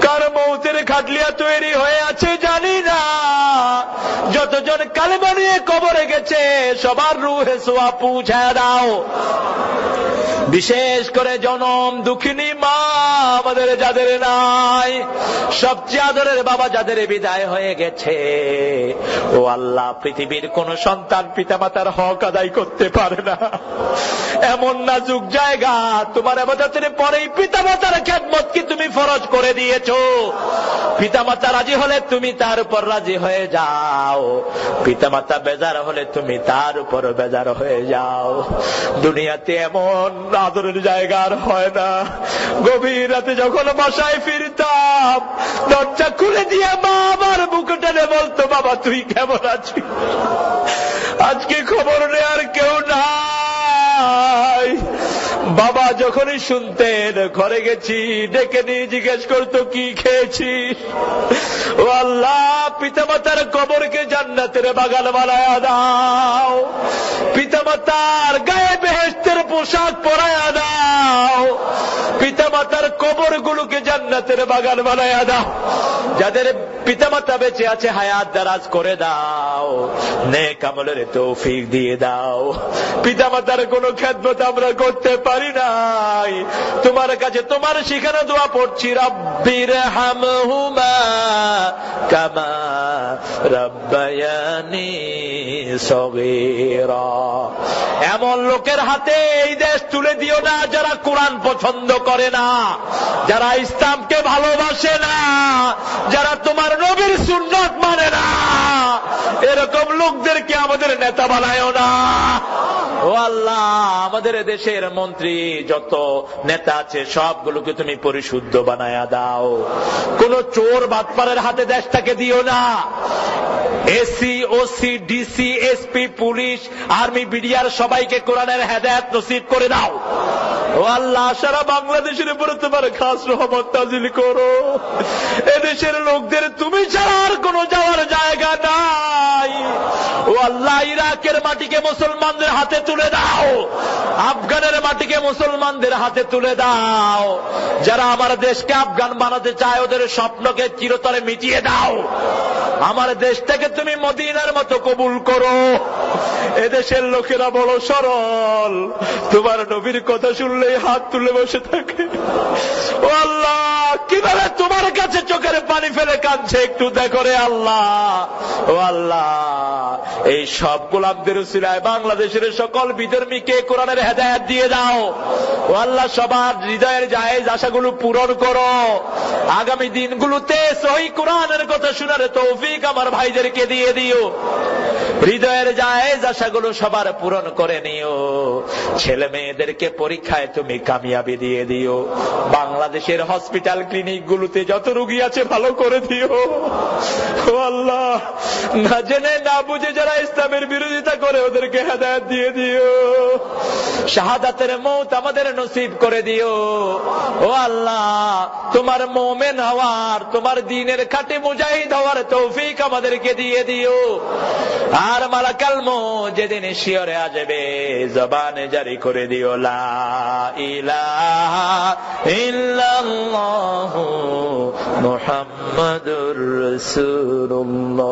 কার মৌতের খাটলিয়া তৈরি হয়ে আছে জানি না। যতজন কালেমা নিয়ে কবরে গেছে সবার রূহে সওয়াব পৌঁছায় দাও। বিশেষ করে জনম দুঃখিনী মা আমাদের যাদের নাই, সবচেয়ে আদরের বাবা যাদের বিদায় হয়ে গেছে,
ও আল্লাহ, পৃথিবীর কোন সন্তান পিতামাতার হক আদায় করতে পারে না। এমন নাজুক জায়গা, তোমার ইবাদতের পরেই পিতামাতার খেদমত কি তুমি ফরজ করে দিয়েছো। পিতামাতা রাজি হলে তুমি তার উপর রাজি হয়ে যাও, পিতামাতা বেজার হলে তুমি তার উপর বেজার হয়ে যাও। দুনিয়াতে এমন আদরের জায়গা আর হয় না। গভীর রাতে যখন বাসায় ফিরতাম, দরজা খুলে দিয়ে মা আমার বুকে টেনে বলতো, বাবা তুই কেমন আছিস। আজকে খবর নেয়ার কেউ নাই। বাবা যখনই শুনতেন ঘরে গেছি, ডেকে নিয়ে জিজ্ঞেস করতো কি খেয়েছিস। ও আল্লাহ, পিতামাতার কবরকে জান্নাতের বাগান বানায়া দাও, পিতামাতার গায়ে বেহেশতের পোশাক পরায়া দাও, পিতামাতার কবরগুলোকে জান্নাতের বাগান বানায়া দাও। যাদের পিতামাতা বেঁচে আছে হায়াত দারাজ করে দাও, নেক আমলের তৌফিক দিয়ে দাও। পিতামাতার কোনো খেদমত আমরা করতে পারি নাই, তোমার কাছে তোমার শিখানো দোয়া পড়ছি, রব্বির হামহুমা কামা রব্বায়ানি সগীরা। এমন লোকের হাতে এই দেশ তুলে দিও না যারা কোরআন পছন্দ করে না, যারা ইসলামকে ভালোবাসে না, যারা তোমার নবীর সুন্নাত মানে না। এরকম লোকদেরকে আমাদের নেতা বানায়ও না। ও আল্লাহ, আমাদের দেশের মন্ত্রী যত নেতা আছে সবগুলোকে তুমি পরিশুদ্ধ বানায়া দাও। কোন চোর বাটপারের হাতে দেশটাকে দিও না। AC, OC, DC, SP, police, army, BDR সবাইকে কোরআনের হেদায়েত নসিব করে দাও। ও আল্লাহ, সারা বাংলাদেশের উপরে তোমার খাস রহমত নাজিল করো। এদেশের লোকদের তুমি ছাড়া আর কোন যাওয়ার জায়গা নাই। ও আল্লাহ, ইরাকের মাটিকে মুসলমানদের হাতে তুলে দাও, আফগানের মাটিকে মুসলমানদের হাতে তুলে দাও। যারা আমার দেশকে আফগান বানাতে চায় ওদের স্বপ্নকে চিরতরে মিটিয়ে দাও। আমার দেশটাকে তুমি মদিনার মতো কবুল করো। এদেশের লোকেরা বড় সরল, তোমার নবীর কথা শুনলেই হাত তুলে বসে থাকে। ও আল্লাহ, কিভাবে তোমার কাছে চোখের পানি ফেলে কাঁদছে একটু দেখো রে আল্লাহ। ও আল্লাহ, এই সব গোলামদের উসিলায় বাংলাদেশের সকল বিধর্মীকে কোরআনের হেদায়েত দিয়ে দাও। ও আল্লাহ, সবার হৃদয়ের জায়েজ আশাগুলো পূরণ করো। আগামী দিনগুলোতে সহিহ কোরআনের কথা শোনার তৌফিক আমার ভাইদেরকে দিয়ে দিও। হৃদয়ের জায়েজ আশাগুলো সবার পূরণ করে নিও। ছেলে মেয়েদেরকে পরীক্ষায় তুমি কামিয়াবি দিয়ে দিও। বাংলাদেশের হসপিটাল ক্লিনিক গুলোতে যত রোগী আছে ভালো করে দিও। ও আল্লাহ, না জেনে না বুঝে যারা ইসলামের বিরোধিতা করে ওদেরকে হেদায়েত দিয়ে দিও। শাহাদাতের মওত আমাদের নসিব করে দিও। ও আল্লাহ, তোমার মুমিন হওয়ার, তোমার দ্বীনের খাঁটি মুজাহিদ হওয়ার তৌফিক আমাদেরকে দিয়ে দিও। আর মালাকাল মউত যেদিন শিয়রে আসবে জবানে জারি করে দিও, লা ইলাহা ইল্লাল্লাহু মুহাম্মাদুর রাসূলুল্লাহ।